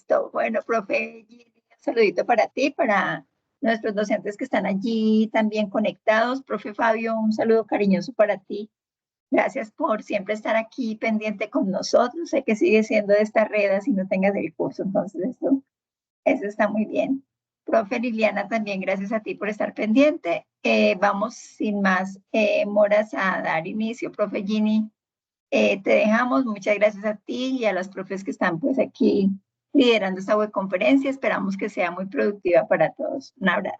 Listo. Bueno, profe, Gini, un saludito para ti, para nuestros docentes que están allí también conectados. Profe Fabio, un saludo cariñoso para ti. Gracias por siempre estar aquí pendiente con nosotros. Sé que sigue siendo de esta red así no tengas el curso, entonces eso está muy bien. Profe Liliana, también gracias a ti por estar pendiente. Vamos sin más moras a dar inicio. Profe Gini, te dejamos. Muchas gracias a ti y a los profes que están pues aquí liderando esta webconferencia. Esperamos que sea muy productiva para todos. Un abrazo.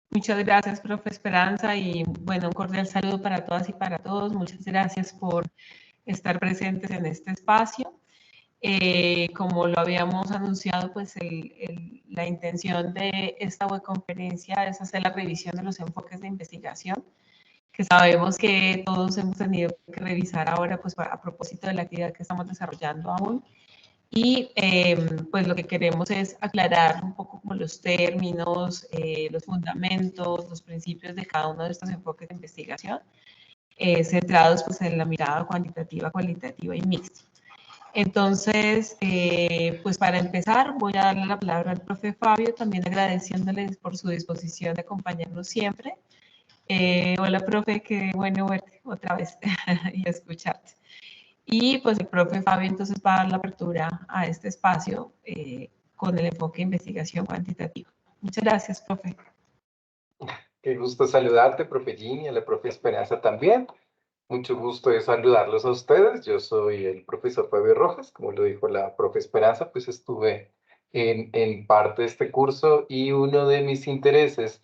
Muchas gracias, profe Esperanza, y bueno, un cordial saludo para todas y para todos. Muchas gracias por estar presentes en este espacio. Como lo habíamos anunciado, pues la intención de esta webconferencia es hacer la revisión de los enfoques de investigación, que sabemos que todos hemos tenido que revisar ahora, pues a propósito de la actividad que estamos desarrollando aún. Y pues lo que queremos es aclarar un poco como los términos, los fundamentos, los principios de cada uno de estos enfoques de investigación, centrados pues en la mirada cuantitativa, cualitativa y mixta. Entonces, pues para empezar, voy a darle la palabra al profe Fabio, también agradeciéndoles por su disposición de acompañarnos siempre. Hola, profe, qué bueno verte otra vez y escucharte. Y pues el profe Fabio entonces va a dar la apertura a este espacio con el enfoque de investigación cuantitativa. Muchas gracias, profe. Qué gusto saludarte, profe Gini, a la profe Esperanza también. Mucho gusto de saludarlos a ustedes. Yo soy el profesor Fabio Rojas, como lo dijo la profe Esperanza, pues estuve en parte de este curso y uno de mis intereses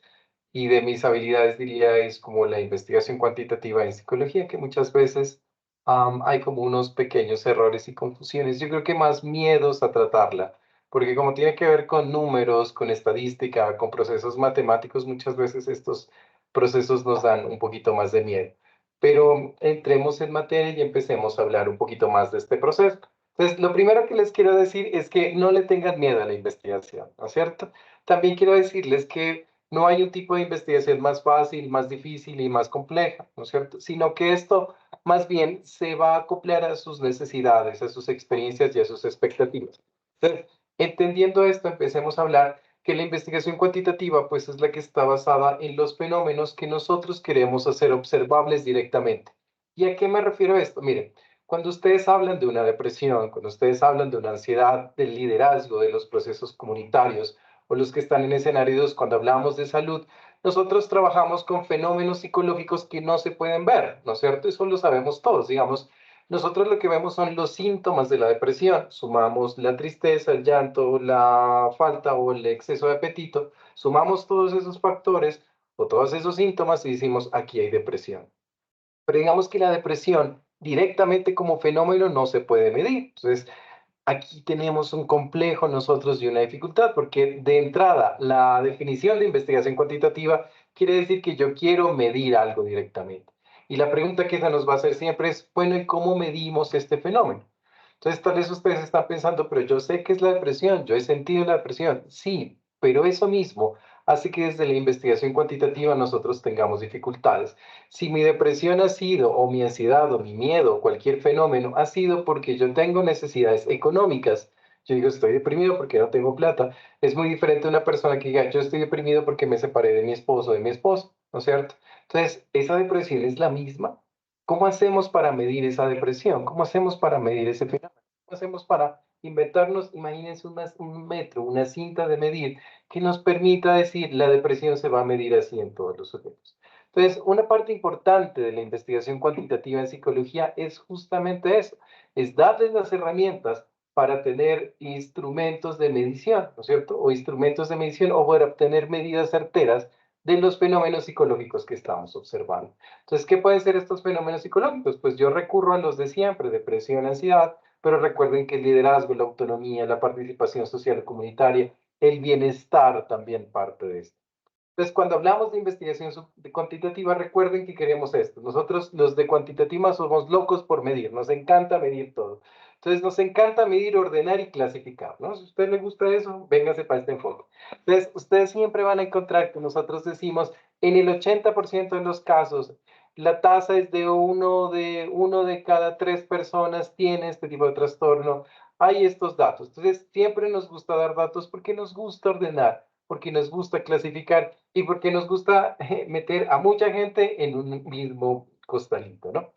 y de mis habilidades, diría, es como la investigación cuantitativa en psicología, que muchas veces hay como unos pequeños errores y confusiones. Yo creo que más miedos a tratarla, porque como tiene que ver con números, con estadística, con procesos matemáticos, muchas veces estos procesos nos dan un poquito más de miedo. Pero entremos en materia y empecemos a hablar un poquito más de este proceso. Entonces, lo primero que les quiero decir es que no le tengan miedo a la investigación, ¿no es cierto? También quiero decirles que no hay un tipo de investigación más fácil, más difícil y más compleja, ¿no es cierto? Sino que esto más bien se va a acoplar a sus necesidades, a sus experiencias y a sus expectativas. Entonces, entendiendo esto, empecemos a hablar que la investigación cuantitativa pues es la que está basada en los fenómenos que nosotros queremos hacer observables directamente. ¿Y a qué me refiero a esto? Miren, cuando ustedes hablan de una depresión, cuando ustedes hablan de una ansiedad, del liderazgo, de los procesos comunitarios, o los que están en escenarios, cuando hablamos de salud, nosotros trabajamos con fenómenos psicológicos que no se pueden ver, ¿no es cierto? Eso lo sabemos todos, digamos. Nosotros lo que vemos son los síntomas de la depresión. Sumamos la tristeza, el llanto, la falta o el exceso de apetito. Sumamos todos esos factores o todos esos síntomas y decimos, aquí hay depresión. Pero digamos que la depresión directamente como fenómeno no se puede medir. Entonces, aquí tenemos un complejo nosotros y una dificultad, porque de entrada, la definición de investigación cuantitativa quiere decir que yo quiero medir algo directamente. Y la pregunta que se nos va a hacer siempre es, bueno, ¿y cómo medimos este fenómeno? Entonces, tal vez ustedes están pensando, pero yo sé que es la depresión, yo he sentido la depresión. Sí, pero eso mismo hace que desde la investigación cuantitativa nosotros tengamos dificultades. Si mi depresión ha sido, o mi ansiedad, o mi miedo, o cualquier fenómeno, ha sido porque yo tengo necesidades económicas. Yo digo, estoy deprimido porque no tengo plata. Es muy diferente a una persona que diga, yo estoy deprimido porque me separé de mi esposo o de mi esposo, ¿no es cierto? Entonces, ¿esa depresión es la misma? ¿Cómo hacemos para medir esa depresión? ¿Cómo hacemos para medir ese fenómeno? ¿Cómo hacemos para inventarnos, imagínense un metro, una cinta de medir que nos permita decir la depresión se va a medir así en todos los sujetos? Entonces, una parte importante de la investigación cuantitativa en psicología es justamente eso, es darles las herramientas para tener instrumentos de medición, ¿no es cierto? O instrumentos de medición o para obtener medidas certeras de los fenómenos psicológicos que estamos observando. Entonces, ¿qué pueden ser estos fenómenos psicológicos? Pues yo recurro a los de siempre, depresión, ansiedad, pero recuerden que el liderazgo, la autonomía, la participación social comunitaria, el bienestar también parte de esto. Entonces, cuando hablamos de investigación cuantitativa, recuerden que queremos esto. Nosotros, los de cuantitativa, somos locos por medir. Nos encanta medir todo. Entonces, nos encanta medir, ordenar y clasificar, ¿no? Si a usted le gusta eso, véngase para este enfoque. Entonces, ustedes siempre van a encontrar que nosotros decimos, en el 80% de los casos, la tasa es de uno de cada 3 personas tiene este tipo de trastorno. hay estos datos. Entonces, siempre nos gusta dar datos porque nos gusta ordenar, porque nos gusta clasificar y porque nos gusta meter a mucha gente en un mismo costalito, ¿no?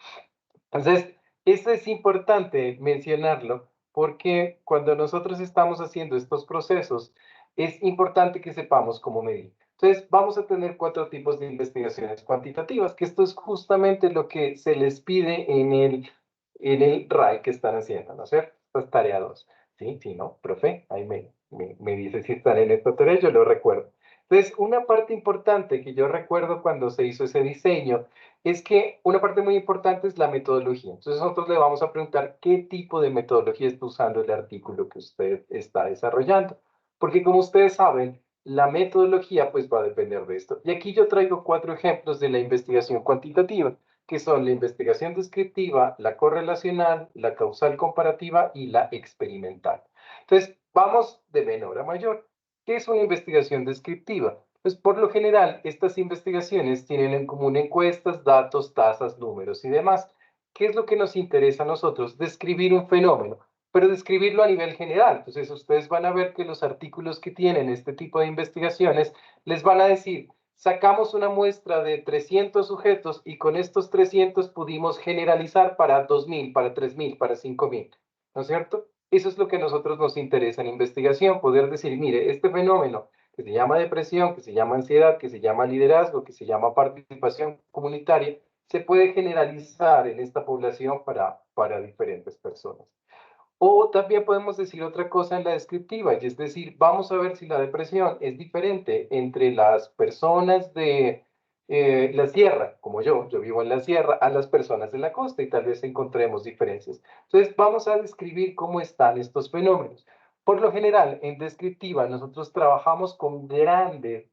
Entonces, eso es importante mencionarlo porque cuando nosotros estamos haciendo estos procesos, es importante que sepamos cómo medir. Entonces, vamos a tener 4 tipos de investigaciones cuantitativas, que esto es justamente lo que se les pide en el RAI que están haciendo, ¿no es cierto? Esta es tarea 2. Sí, sí, ¿no? Profe, ahí me dice si están en esta tarea, yo lo recuerdo. Entonces, una parte importante que yo recuerdo cuando se hizo ese diseño es que una parte muy importante es la metodología. Entonces nosotros le vamos a preguntar qué tipo de metodología está usando el artículo que usted está desarrollando. Porque como ustedes saben, la metodología pues va a depender de esto. Y aquí yo traigo 4 ejemplos de la investigación cuantitativa, que son la investigación descriptiva, la correlacional, la causal comparativa y la experimental. Entonces vamos de menor a mayor. ¿Qué es una investigación descriptiva? Pues por lo general, estas investigaciones tienen en común encuestas, datos, tasas, números y demás. ¿Qué es lo que nos interesa a nosotros? Describir un fenómeno, pero describirlo a nivel general. Entonces, ustedes van a ver que los artículos que tienen este tipo de investigaciones les van a decir, sacamos una muestra de 300 sujetos y con estos 300 pudimos generalizar para 2000, para 3000, para 5000. ¿No es cierto? Eso es lo que a nosotros nos interesa en investigación, poder decir, mire, este fenómeno que se llama depresión, que se llama ansiedad, que se llama liderazgo, que se llama participación comunitaria, se puede generalizar en esta población para diferentes personas. O también podemos decir otra cosa en la descriptiva, y es decir, vamos a ver si la depresión es diferente entre las personas de la sierra, como yo vivo en la sierra, a las personas de la costa, y tal vez encontremos diferencias. Entonces, vamos a describir cómo están estos fenómenos. Por lo general, en descriptiva, nosotros trabajamos con grandes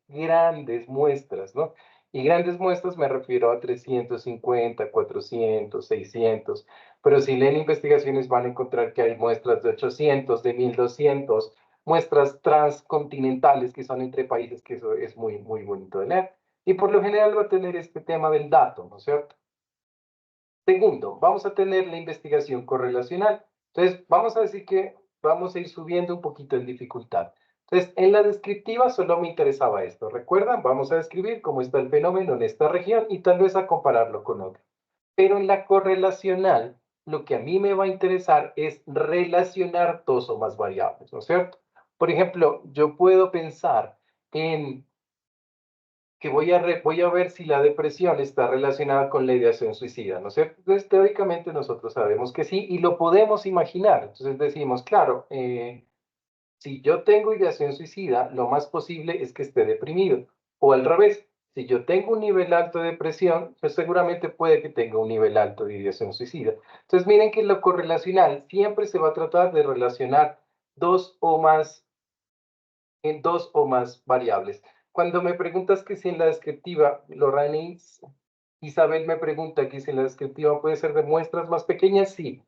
muestras, ¿no? Y grandes muestras me refiero a 350, 400, 600. Pero si leen investigaciones van a encontrar que hay muestras de 800, de 1200, muestras transcontinentales que son entre países, que eso es muy bonito de leer. Y por lo general va a tener este tema del dato, ¿no es cierto? Segundo, vamos a tener la investigación correlacional. Entonces, vamos a decir que vamos a ir subiendo un poquito en dificultad. Entonces, en la descriptiva solo me interesaba esto. ¿Recuerdan? Vamos a describir cómo está el fenómeno en esta región y tal vez a compararlo con otro. Pero en la correlacional, lo que a mí me va a interesar es relacionar 2 o más variables, ¿no es cierto? Por ejemplo, yo puedo pensar en que voy a ver si la depresión está relacionada con la ideación suicida, ¿no es cierto? Entonces, teóricamente nosotros sabemos que sí y lo podemos imaginar. Entonces decimos, claro, si yo tengo ideación suicida, lo más posible es que esté deprimido. O al revés, si yo tengo un nivel alto de depresión, pues seguramente puede que tenga un nivel alto de ideación suicida. Entonces miren que lo correlacional siempre se va a tratar de relacionar 2 o más en 2 o más variables. Cuando me preguntas que si en la descriptiva, Lorraine, Isabel me pregunta que si en la descriptiva puede ser de muestras más pequeñas, sí.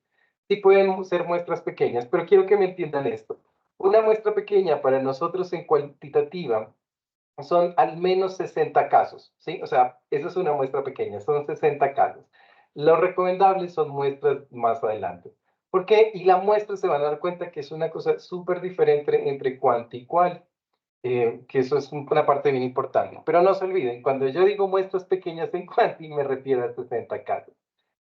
Sí pueden ser muestras pequeñas, pero quiero que me entiendan esto. Una muestra pequeña para nosotros en cuantitativa son al menos 60 casos, ¿sí? O sea, esa es una muestra pequeña, son 60 casos. Lo recomendable son muestras más adelante. ¿Por qué? Y la muestra se van a dar cuenta que es una cosa súper diferente entre cuanti y cual, que eso es una parte bien importante. Pero no se olviden, cuando yo digo muestras pequeñas en cuanti, me refiero a 60 casos.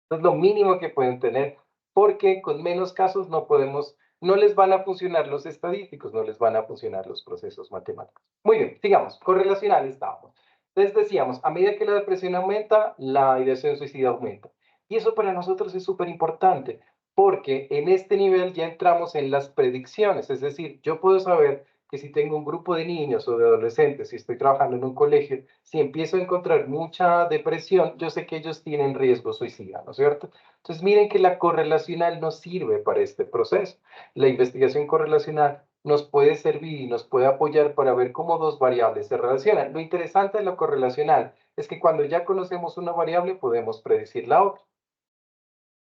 Es lo mínimo que pueden tener, porque con menos casos no les van a funcionar los estadísticos, no les van a funcionar los procesos matemáticos. Muy bien, sigamos, correlacional estábamos. Entonces decíamos, a medida que la depresión aumenta, la ideación suicida aumenta. Y eso para nosotros es súper importante, porque en este nivel ya entramos en las predicciones, es decir, yo puedo saber que si tengo un grupo de niños o de adolescentes, si estoy trabajando en un colegio, si empiezo a encontrar mucha depresión, yo sé que ellos tienen riesgo suicida, ¿no es cierto? Entonces miren que la correlacional nos sirve para este proceso. La investigación correlacional nos puede servir y nos puede apoyar para ver cómo 2 variables se relacionan. Lo interesante de la correlacional es que cuando ya conocemos una variable podemos predecir la otra.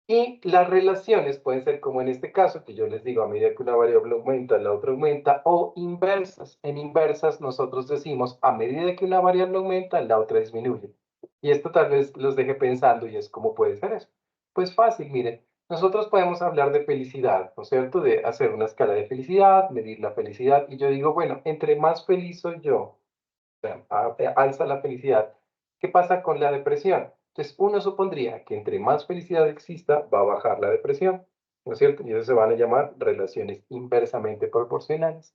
Y las relaciones pueden ser como en este caso, que yo les digo, a medida que una variable aumenta, la otra aumenta, o inversas. En inversas nosotros decimos, a medida que una variable aumenta, la otra disminuye. Y esto tal vez los deje pensando, y es ¿cómo puede ser eso? Pues fácil, miren. nosotros podemos hablar de felicidad, ¿no es cierto? De hacer una escala de felicidad, medir la felicidad, y yo digo, bueno, entre más feliz soy yo, o sea, alza la felicidad. ¿Qué pasa con la depresión? Entonces, uno supondría que entre más felicidad exista, va a bajar la depresión, ¿no es cierto? Y eso se van a llamar relaciones inversamente proporcionales.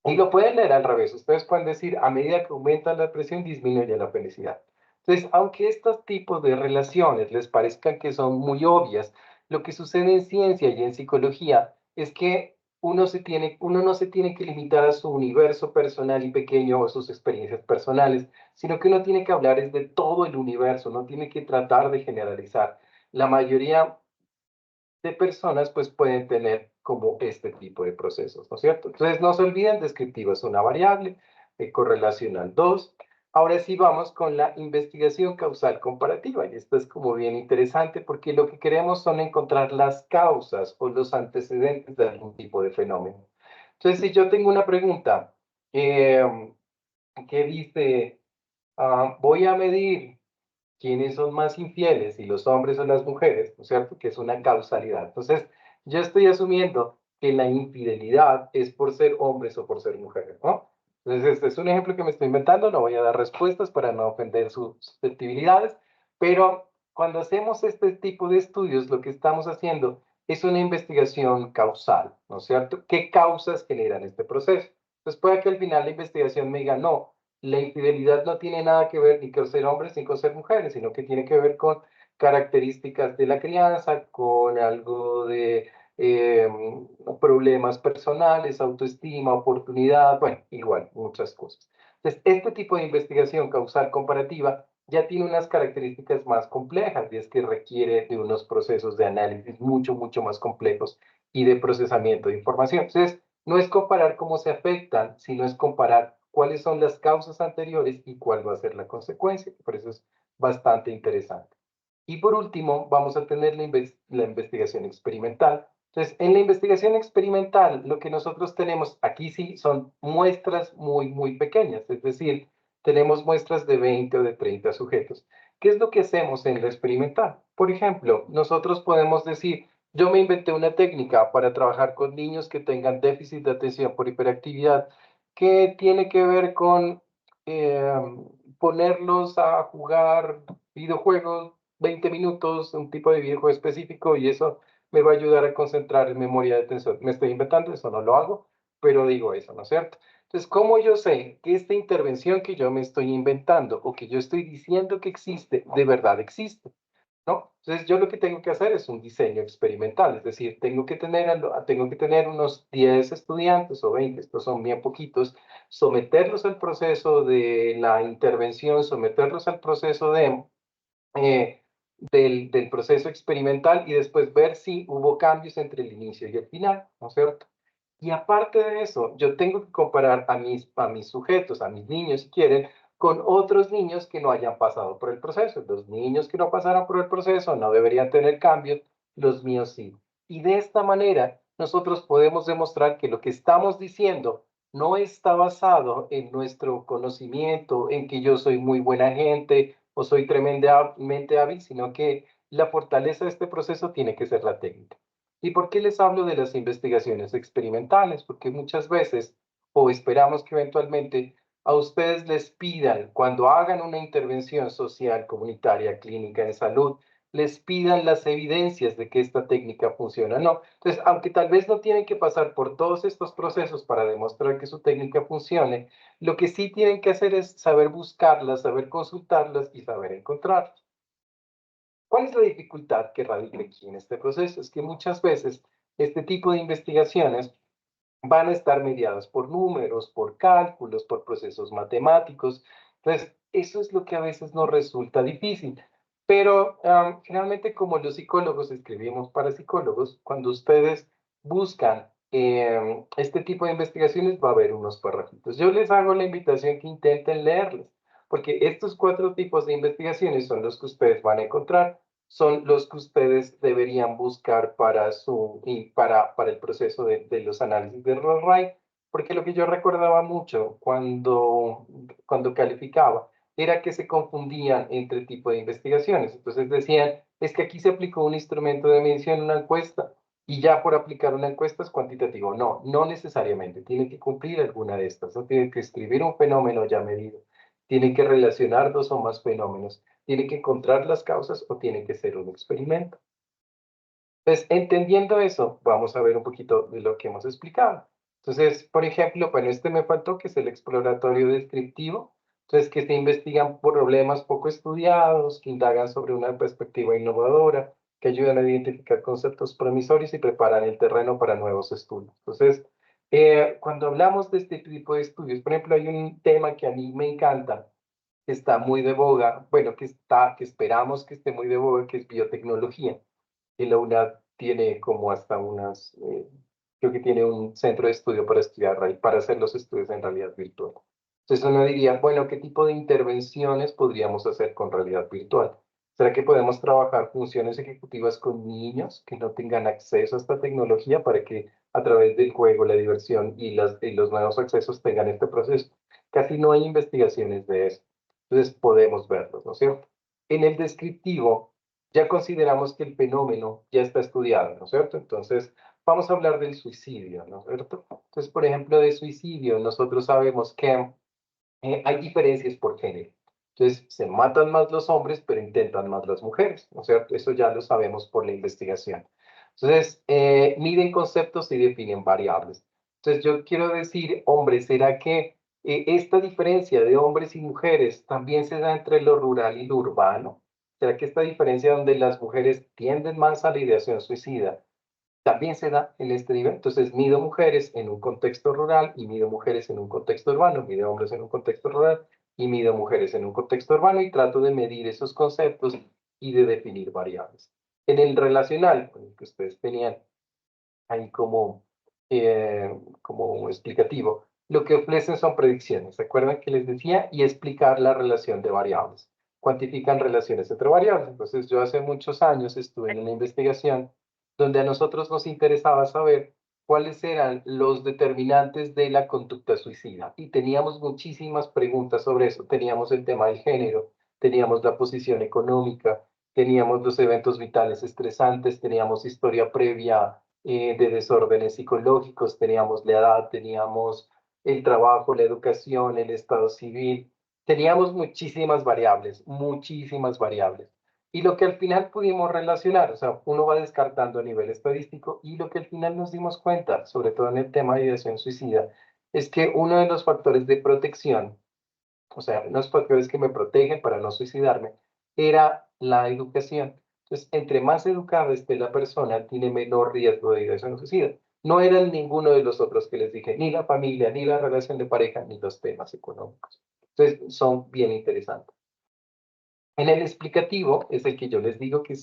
Y lo pueden leer al revés. Ustedes pueden decir, a medida que aumenta la depresión, disminuye la felicidad. Entonces, aunque estos tipos de relaciones les parezcan que son muy obvias, lo que sucede en ciencia y en psicología es que uno no se tiene que limitar a su universo personal y pequeño o a sus experiencias personales, sino que uno tiene que hablar es de todo el universo, no tiene que tratar de generalizar. La mayoría de personas pues pueden tener como este tipo de procesos, ¿no es cierto? Entonces no se olviden, descriptivo es una variable, correlacional 2. Ahora sí vamos con la investigación causal comparativa y esto es como bien interesante porque lo que queremos son encontrar las causas o los antecedentes de algún tipo de fenómeno. Entonces si yo tengo una pregunta que dice, voy a medir quiénes son más infieles, si los hombres o las mujeres, ¿no es cierto? Que es una causalidad. Entonces, yo estoy asumiendo que la infidelidad es por ser hombres o por ser mujeres, ¿no? Entonces, este es un ejemplo que me estoy inventando, no voy a dar respuestas para no ofender sus susceptibilidades, pero cuando hacemos este tipo de estudios, lo que estamos haciendo es una investigación causal, ¿no es cierto? ¿Qué causas generan este proceso? Entonces, puede que al final la investigación me diga, no, la infidelidad no tiene nada que ver ni con ser hombres ni con ser mujeres, sino que tiene que ver con características de la crianza, con algo de eh, problemas personales, autoestima, oportunidad, bueno, igual, muchas cosas. Entonces, este tipo de investigación causal comparativa ya tiene unas características más complejas y es que requiere de unos procesos de análisis mucho más complejos y de procesamiento de información. Entonces, no es comparar cómo se afectan, sino es comparar cuáles son las causas anteriores y cuál va a ser la consecuencia. Por eso es bastante interesante. Y por último, vamos a tener la investigación experimental. Entonces, en la investigación experimental, lo que nosotros tenemos aquí sí son muestras muy pequeñas, es decir, tenemos muestras de 20 o de 30 sujetos. ¿Qué es lo que hacemos en la experimental? Por ejemplo, nosotros podemos decir, yo me inventé una técnica para trabajar con niños que tengan déficit de atención por hiperactividad, que tiene que ver con eh, ponerlos a jugar videojuegos 20 minutos, un tipo de videojuego específico, y eso me va a ayudar a concentrar en memoria de atención. Me estoy inventando, eso no lo hago, pero digo eso, ¿no es cierto? Entonces, ¿cómo yo sé que esta intervención que yo me estoy inventando o que yo estoy diciendo que existe, de verdad existe? ¿No? Entonces yo lo que tengo que hacer es un diseño experimental, es decir, tengo que tener unos 10 estudiantes o 20, estos son bien poquitos, someterlos al proceso de la intervención, someterlos al proceso del proceso experimental y después ver si hubo cambios entre el inicio y el final, ¿no es cierto? Y aparte de eso, yo tengo que comparar a mis sujetos, a mis niños, si quieren, con otros niños que no hayan pasado por el proceso. Los niños que no pasaron por el proceso no deberían tener cambios, los míos sí. Y de esta manera, nosotros podemos demostrar que lo que estamos diciendo no está basado en nuestro conocimiento, en que yo soy muy buena gente o soy tremendamente hábil, sino que la fortaleza de este proceso tiene que ser la técnica. ¿Y por qué les hablo de las investigaciones experimentales? Porque muchas veces, o esperamos que eventualmente, a ustedes les pidan, cuando hagan una intervención social, comunitaria, clínica en salud, les pidan las evidencias de que esta técnica funciona. No. Entonces, aunque tal vez no tienen que pasar por todos estos procesos para demostrar que su técnica funcione, lo que sí tienen que hacer es saber buscarlas, saber consultarlas y saber encontrarlas. ¿Cuál es la dificultad que radica aquí en este proceso? Es que muchas veces este tipo de investigaciones van a estar mediadas por números, por cálculos, por procesos matemáticos. Entonces, eso es lo que a veces nos resulta difícil. Pero generalmente como los psicólogos escribimos para psicólogos, cuando ustedes buscan este tipo de investigaciones va a haber unos párrafitos. Yo les hago la invitación que intenten leerlos, porque estos 4 tipos de investigaciones son los que ustedes van a encontrar, son los que ustedes deberían buscar para el proceso de los análisis de Roll-Wright, porque lo que yo recordaba mucho cuando calificaba era que se confundían entre tipo de investigaciones. Entonces decían, es que aquí se aplicó un instrumento de medición, una encuesta, y ya por aplicar una encuesta es cuantitativo. No, no necesariamente. Tiene que cumplir alguna de estas. No tiene que escribir un fenómeno ya medido. Tiene que relacionar dos o más fenómenos. Tiene que encontrar las causas o tiene que ser un experimento. Entonces, entendiendo eso, vamos a ver un poquito de lo que hemos explicado. Entonces, por ejemplo, bueno, este me faltó, que es el exploratorio descriptivo. Entonces, que se investigan problemas poco estudiados, que indagan sobre una perspectiva innovadora, que ayudan a identificar conceptos promisorios y preparan el terreno para nuevos estudios. Entonces, cuando hablamos de este tipo de estudios, por ejemplo, hay un tema que a mí me encanta, que está muy de boga, bueno, que esperamos que esté muy de boga, que es biotecnología. Y la UNAD tiene como hasta creo que tiene un centro de estudio para estudiar, para hacer los estudios en realidad virtual. Entonces uno diría, bueno, ¿qué tipo de intervenciones podríamos hacer con realidad virtual? ¿Será que podemos trabajar funciones ejecutivas con niños que no tengan acceso a esta tecnología para que a través del juego, la diversión y los nuevos accesos tengan este proceso? Casi no hay investigaciones de eso. Entonces podemos verlos, ¿no es cierto? En el descriptivo, ya consideramos que el fenómeno ya está estudiado, ¿no es cierto? Entonces, vamos a hablar del suicidio, ¿no es cierto? Entonces, por ejemplo, de suicidio, nosotros sabemos que hay diferencias por género. Entonces, se matan más los hombres, pero intentan más las mujeres, ¿no es cierto? Eso ya lo sabemos por la investigación. Entonces, miden conceptos y definen variables. Entonces, yo quiero decir, hombre, ¿será que esta diferencia de hombres y mujeres también se da entre lo rural y lo urbano? ¿Será que esta diferencia donde las mujeres tienden más a la ideación suicida también se da en este nivel? Entonces, mido mujeres en un contexto rural y mido mujeres en un contexto urbano, mido hombres en un contexto rural y mido mujeres en un contexto urbano y trato de medir esos conceptos y de definir variables. En el relacional, que ustedes tenían ahí como explicativo, lo que ofrecen son predicciones. ¿Se acuerdan que les decía? Y explicar la relación de variables. Cuantifican relaciones entre variables. Entonces, yo hace muchos años estuve en una investigación donde a nosotros nos interesaba saber cuáles eran los determinantes de la conducta suicida. Y teníamos muchísimas preguntas sobre eso. Teníamos el tema del género, teníamos la posición económica, teníamos los eventos vitales estresantes, teníamos historia previa de desórdenes psicológicos, teníamos la edad, teníamos el trabajo, la educación, el estado civil, teníamos muchísimas variables, muchísimas variables. Y lo que al final pudimos relacionar, o sea, uno va descartando a nivel estadístico y lo que al final nos dimos cuenta, sobre todo en el tema de ideación suicida, es que uno de los factores de protección, o sea, unos factores que me protegen para no suicidarme, era la educación. Entonces, entre más educada esté la persona, tiene menor riesgo de ideación suicida. No eran ninguno de los otros que les dije, ni la familia, ni la relación de pareja, ni los temas económicos. Entonces, son bien interesantes. En el explicativo es el que yo les digo que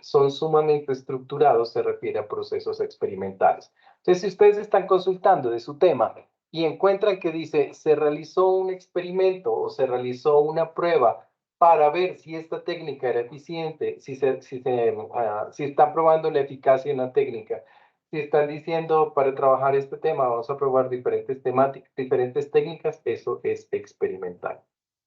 son sumamente estructurados, se refiere a procesos experimentales. Entonces, si ustedes están consultando de su tema y encuentran que dice, se realizó un experimento o se realizó una prueba para ver si esta técnica era eficiente, si están probando la eficacia en la técnica, si están diciendo para trabajar este tema vamos a probar diferentes temáticas, diferentes técnicas, eso es experimental,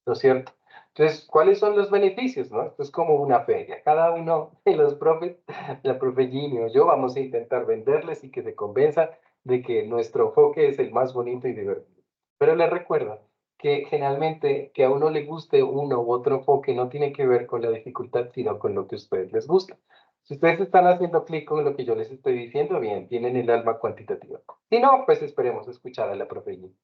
¿no es cierto? Entonces, ¿cuáles son los beneficios? ¿No? Esto es como una feria. Cada uno de los profes, la profe Jimmy o yo, vamos a intentar venderles y que se convenza de que nuestro enfoque es el más bonito y divertido. Pero les recuerdo que generalmente que a uno le guste uno u otro enfoque no tiene que ver con la dificultad, sino con lo que a ustedes les gusta. Si ustedes están haciendo clic con lo que yo les estoy diciendo, bien, tienen el alma cuantitativa. Si no, pues esperemos escuchar a la profe Jimmy.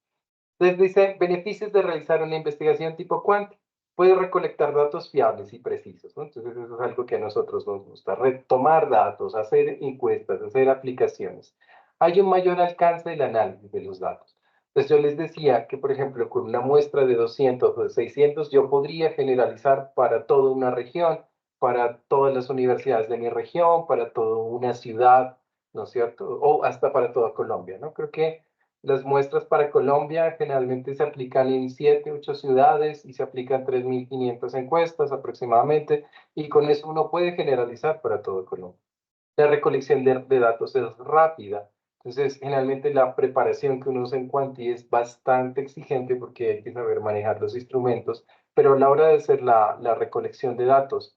Entonces dice, beneficios de realizar una investigación tipo Quant. Puede recolectar datos fiables y precisos, ¿no? Entonces eso es algo que a nosotros nos gusta, retomar datos, hacer encuestas, hacer aplicaciones. Hay un mayor alcance del análisis de los datos. Entonces yo les decía que, por ejemplo, con una muestra de 200 o de 600, yo podría generalizar para toda una región, para todas las universidades de mi región, para toda una ciudad, ¿no es cierto? O hasta para toda Colombia, ¿no? Creo que las muestras para Colombia generalmente se aplican en 7, 8 ciudades y se aplican 3.500 encuestas aproximadamente, y con eso uno puede generalizar para todo Colombia. La recolección de datos es rápida, entonces generalmente la preparación que uno usa en Quanti es bastante exigente porque hay que saber manejar los instrumentos, pero a la hora de hacer la recolección de datos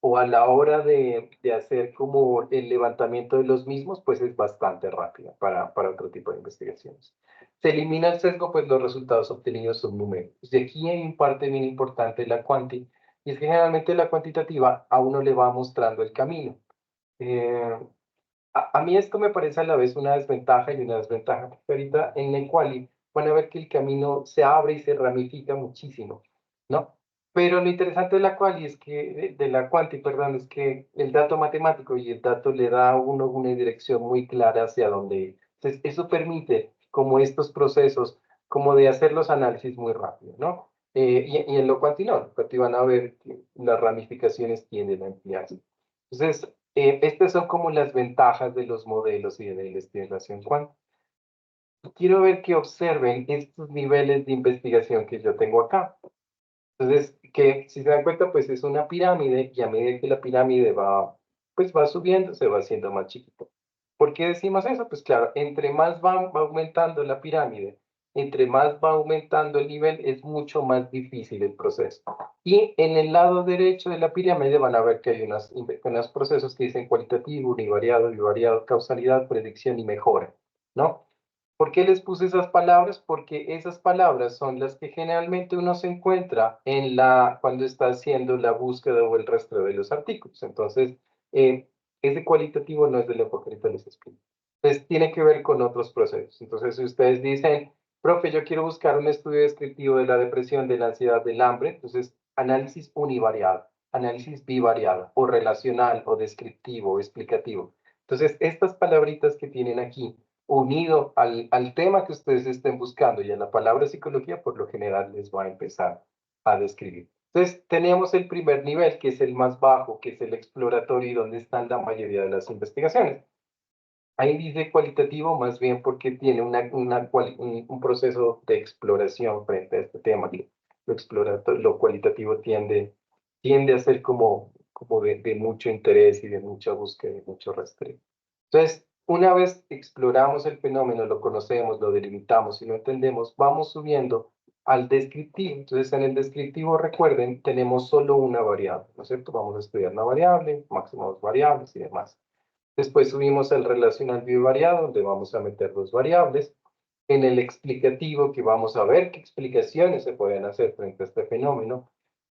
o a la hora de hacer como el levantamiento de los mismos, pues es bastante rápida para otro tipo de investigaciones. Se elimina el sesgo, pues los resultados obtenidos son numéricos. Y aquí hay un parte bien importante de la cuanti, y es que generalmente la cuantitativa a uno le va mostrando el camino. A mí esto me parece a la vez una desventaja y una desventaja, porque ahorita en la quali van a ver que el camino se abre y se ramifica muchísimo, ¿no? Pero lo interesante de la quali es que, de la quanti, perdón, es que el dato matemático y el dato le da a uno una dirección muy clara hacia dónde ir. Entonces, eso permite como estos procesos, como de hacer los análisis muy rápido, ¿no? Y en lo quanti no, en lo quanti van a ver que las ramificaciones tienden a ampliarse. Entonces, estas son como las ventajas de los modelos y de la investigación cuántica. Quiero ver que observen estos niveles de investigación que yo tengo acá. Entonces, que si se dan cuenta, pues es una pirámide y a medida que la pirámide va, pues va subiendo, se va haciendo más chiquita. ¿Por qué decimos eso? Pues claro, entre más va aumentando la pirámide, entre más va aumentando el nivel, es mucho más difícil el proceso. Y en el lado derecho de la pirámide van a ver que hay unos procesos que dicen cualitativo, univariado, bivariado, causalidad, predicción y mejora, ¿no? ¿Por qué les puse esas palabras? Porque esas palabras son las que generalmente uno se encuentra cuando está haciendo la búsqueda o el rastreo de los artículos. Entonces, ese cualitativo no es de la época que les explico. Entonces, tiene que ver con otros procesos. Entonces, si ustedes dicen, profe, yo quiero buscar un estudio descriptivo de la depresión, de la ansiedad, del hambre, entonces, análisis univariado, análisis bivariado, o relacional, o descriptivo, o explicativo. Entonces, estas palabritas que tienen aquí, unido al tema que ustedes estén buscando y a la palabra psicología, por lo general les va a empezar a describir. Entonces, tenemos el primer nivel, que es el más bajo, que es el exploratorio y donde están la mayoría de las investigaciones. Ahí dice cualitativo más bien porque tiene un proceso de exploración frente a este tema. Lo cualitativo tiende a ser como de mucho interés y de mucha búsqueda y mucho rastreo. Entonces, una vez exploramos el fenómeno, lo conocemos, lo delimitamos y lo entendemos, vamos subiendo al descriptivo. Entonces, en el descriptivo, recuerden, tenemos solo una variable, ¿no es cierto? Vamos a estudiar una variable, máximo dos variables y demás. Después subimos al relacional bivariado, donde vamos a meter dos variables. En el explicativo, que vamos a ver qué explicaciones se pueden hacer frente a este fenómeno.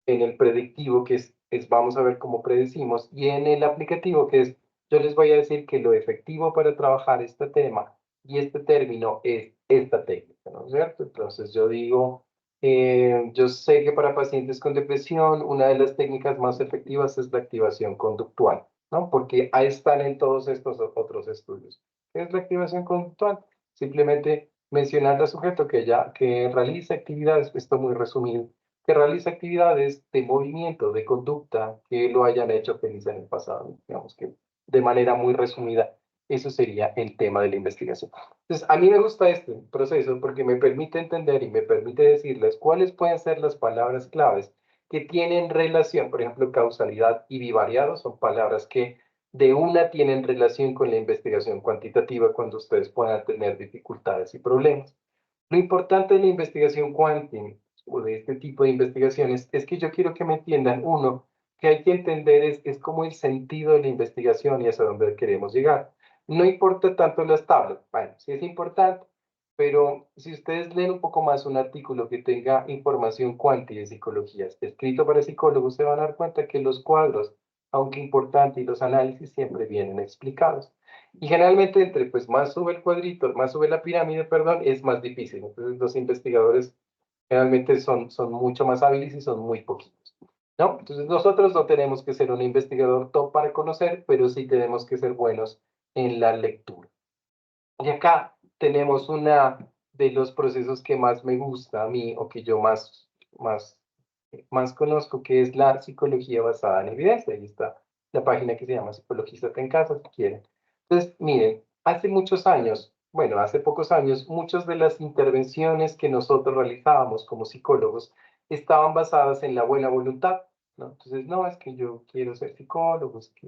En el predictivo, que vamos a ver cómo predecimos. Y en el aplicativo, que es, yo les voy a decir que lo efectivo para trabajar este tema y este término es esta técnica, ¿no es cierto? Entonces yo digo, yo sé que para pacientes con depresión, una de las técnicas más efectivas es la activación conductual, ¿no? Porque ahí están en todos estos otros estudios. ¿Qué es la activación conductual? Simplemente mencionar al sujeto que realiza actividades, esto muy resumido, que realiza actividades de movimiento, de conducta, que lo hayan hecho feliz en el pasado. Digamos que de manera muy resumida, eso sería el tema de la investigación. Entonces, a mí me gusta este proceso porque me permite entender y me permite decirles cuáles pueden ser las palabras claves que tienen relación, por ejemplo, causalidad y bivariado son palabras que de una tienen relación con la investigación cuantitativa cuando ustedes puedan tener dificultades y problemas. Lo importante de la investigación cuántica o de este tipo de investigaciones es que yo quiero que me entiendan, uno, que hay que entender es como el sentido de la investigación y hacia dónde queremos llegar. No importa tanto las tablas, bueno, sí es importante, pero si ustedes leen un poco más un artículo que tenga información cuántica de psicología escrito para psicólogos, se van a dar cuenta que los cuadros, aunque importantes, y los análisis siempre vienen explicados. Y generalmente entre pues más sube el cuadrito, más sube la pirámide, perdón, es más difícil. Entonces los investigadores generalmente son mucho más hábiles y son muy poquitos, ¿no? Entonces nosotros no tenemos que ser un investigador top para conocer, pero sí tenemos que ser buenos en la lectura. Y acá tenemos una de los procesos que más me gusta a mí o que yo más conozco, que es la psicología basada en evidencia. Ahí está la página que se llama Psicologízate en Casa, si quieren. Entonces, miren, hace muchos años, bueno, hace pocos años, muchas de las intervenciones que nosotros realizábamos como psicólogos estaban basadas en la buena voluntad, ¿no? Entonces, no, es que yo quiero ser psicólogo, es que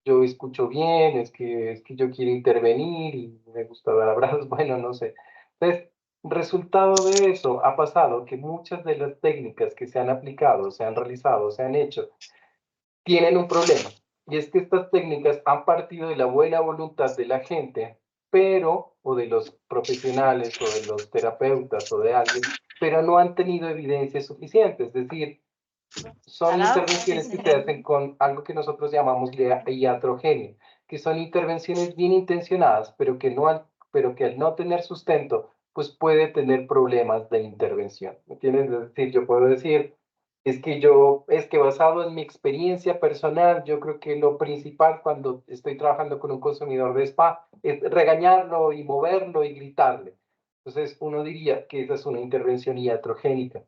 yo escucho bien, es que yo quiero intervenir y me gusta dar abrazos, bueno, no sé. Entonces, resultado de eso ha pasado que muchas de las técnicas que se han aplicado, se han realizado, se han hecho, tienen un problema. Y es que estas técnicas han partido de la buena voluntad de la gente, pero, o de los profesionales, o de los terapeutas, o de alguien, pero no han tenido evidencia suficiente. Es decir, son intervenciones que se hacen con algo que nosotros llamamos iatrogenia, que son intervenciones bien intencionadas, pero que al no tener sustento, pues puede tener problemas de intervención. ¿Me entiendes? Es decir, yo puedo decir, es que basado en mi experiencia personal, yo creo que lo principal cuando estoy trabajando con un consumidor de spa es regañarlo y moverlo y gritarle. Entonces, uno diría que esa es una intervención iatrogénica.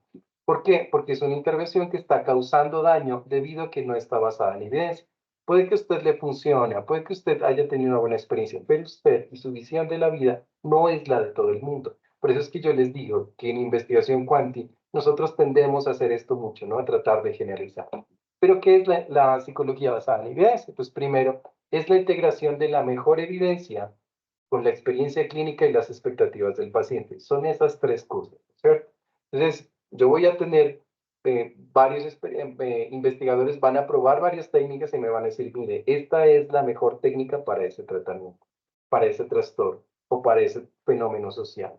¿Por qué? Porque es una intervención que está causando daño debido a que no está basada en evidencia. Puede que a usted le funcione, puede que usted haya tenido una buena experiencia, pero usted y su visión de la vida no es la de todo el mundo. Por eso es que yo les digo que en investigación cuántica nosotros tendemos a hacer esto mucho, ¿no? A tratar de generalizar. Pero ¿qué es la psicología basada en evidencia? Pues primero, es la integración de la mejor evidencia con la experiencia clínica y las expectativas del paciente. Son esas tres cosas, ¿cierto? Entonces, yo voy a tener varios investigadores, van a probar varias técnicas y me van a decir, mire, esta es la mejor técnica para ese tratamiento, para ese trastorno o para ese fenómeno social.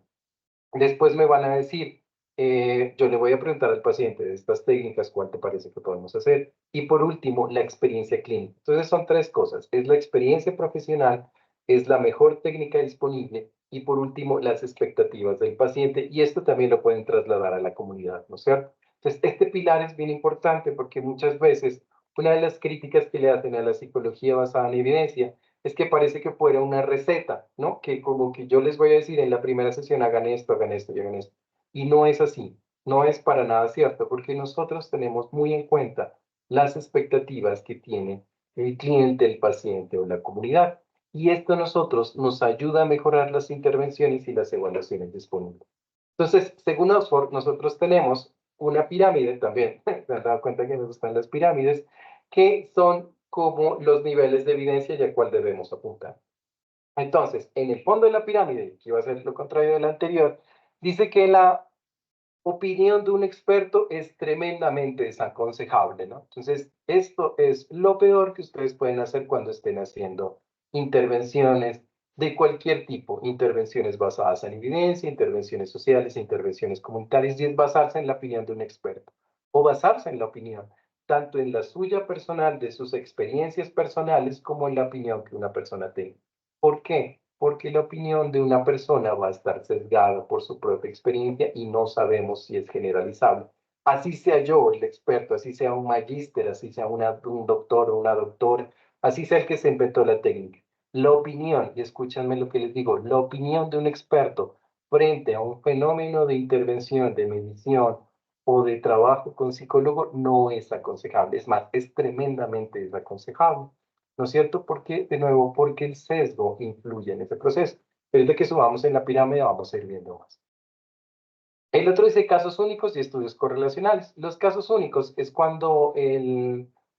Después me van a decir, yo le voy a preguntar al paciente de estas técnicas, ¿cuál te parece que podemos hacer? Y por último, la experiencia clínica. Entonces son tres cosas. Es la experiencia profesional, es la mejor técnica disponible y por último, las expectativas del paciente. Y esto también lo pueden trasladar a la comunidad, ¿no es cierto? Entonces, este pilar es bien importante porque muchas veces una de las críticas que le hacen a la psicología basada en evidencia es que parece que fuera una receta, ¿no? Que como que yo les voy a decir en la primera sesión, hagan esto y hagan esto. Y no es así, no es para nada cierto, porque nosotros tenemos muy en cuenta las expectativas que tiene el cliente, el paciente o la comunidad. Y esto a nosotros nos ayuda a mejorar las intervenciones y las evaluaciones disponibles. Entonces, según Oxford, nosotros tenemos una pirámide también, me han dado cuenta que me gustan las pirámides, que son como los niveles de evidencia y a cuál debemos apuntar. Entonces, en el fondo de la pirámide, que va a ser lo contrario de la anterior, dice que la opinión de un experto es tremendamente desaconsejable, ¿no? Entonces, esto es lo peor que ustedes pueden hacer cuando estén haciendo intervenciones de cualquier tipo, intervenciones basadas en evidencia, intervenciones sociales, intervenciones comunitarias, y es basarse en la opinión de un experto, o basarse en la opinión, tanto en la suya personal, de sus experiencias personales, como en la opinión que una persona tenga. ¿Por qué? Porque la opinión de una persona va a estar sesgada por su propia experiencia y no sabemos si es generalizable. Así sea yo el experto, así sea un magíster, así sea un doctor o una doctora, así sea el que se inventó la técnica. La opinión, y escúchenme lo que les digo, la opinión de un experto frente a un fenómeno de intervención, de medición o de trabajo con psicólogo no es aconsejable. Es más, es tremendamente desaconsejable. ¿No es cierto? Porque, de nuevo, porque el sesgo influye en ese proceso. Pero de que subamos en la pirámide vamos a ir viendo más. El otro dice casos únicos y estudios correlacionales. Los casos únicos es cuando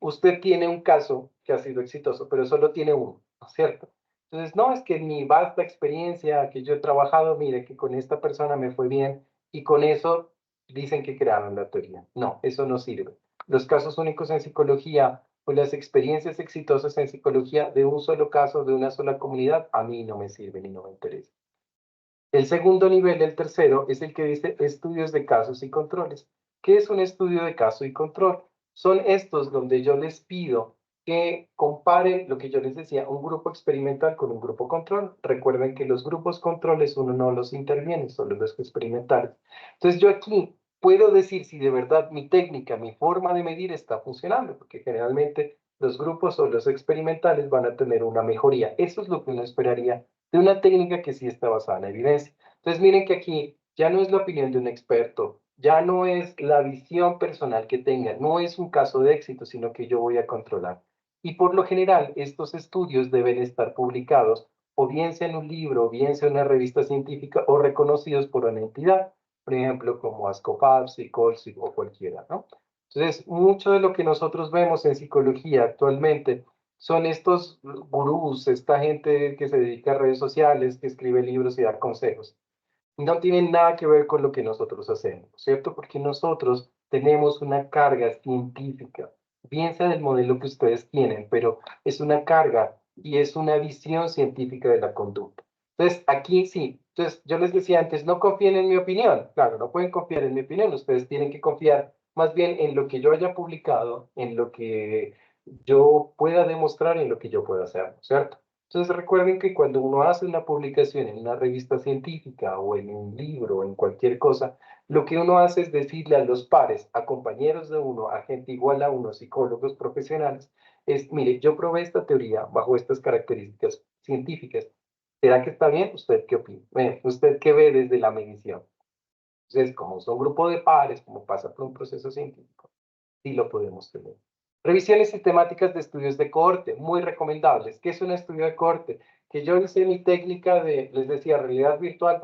usted tiene un caso que ha sido exitoso, pero solo tiene uno, ¿no es cierto? Entonces, no, es que mi vasta experiencia que yo he trabajado, mire que con esta persona me fue bien y con eso dicen que crearon la teoría. No, eso no sirve. Los casos únicos en psicología o las experiencias exitosas en psicología de un solo caso, de una sola comunidad, a mí no me sirven y no me interesan. El segundo nivel, el tercero, es el que dice estudios de casos y controles. ¿Qué es un estudio de caso y control? Son estos donde yo les pido que comparen lo que yo les decía, un grupo experimental con un grupo control. Recuerden que los grupos controles uno no los interviene, solo los experimentales. Entonces yo aquí puedo decir si de verdad mi técnica, mi forma de medir está funcionando, porque generalmente los grupos o los experimentales van a tener una mejoría. Eso es lo que uno esperaría de una técnica que sí está basada en evidencia. Entonces miren que aquí ya no es la opinión de un experto, ya no es la visión personal que tenga, no es un caso de éxito, sino que yo voy a controlar. Y por lo general, estos estudios deben estar publicados o bien sea en un libro, o bien sea en una revista científica o reconocidos por una entidad, por ejemplo, como ASCOPAP, Colsig o cualquiera, ¿no? Entonces, mucho de lo que nosotros vemos en psicología actualmente son estos gurús, esta gente que se dedica a redes sociales, que escribe libros y da consejos. No tienen nada que ver con lo que nosotros hacemos, ¿cierto? Porque nosotros tenemos una carga científica bien sea del modelo que ustedes tienen, pero es una carga y es una visión científica de la conducta. Entonces, aquí sí. Entonces, yo les decía antes, no confíen en mi opinión. Claro, no pueden confiar en mi opinión. Ustedes tienen que confiar más bien en lo que yo haya publicado, en lo que yo pueda demostrar, en lo que yo pueda hacer, ¿cierto? Entonces, recuerden que cuando uno hace una publicación en una revista científica o en un libro o en cualquier cosa, lo que uno hace es decirle a los pares, a compañeros de uno, a gente igual a uno, psicólogos profesionales, es, mire, yo probé esta teoría bajo estas características científicas. ¿Será que está bien? ¿Usted qué opina? Bueno, ¿usted qué ve desde la medición? Entonces, como son un grupo de pares, como pasa por un proceso científico, sí lo podemos tener. Revisiones sistemáticas de estudios de cohorte, muy recomendables. ¿Qué es un estudio de cohorte? Que yo hice mi técnica de, les decía, realidad virtual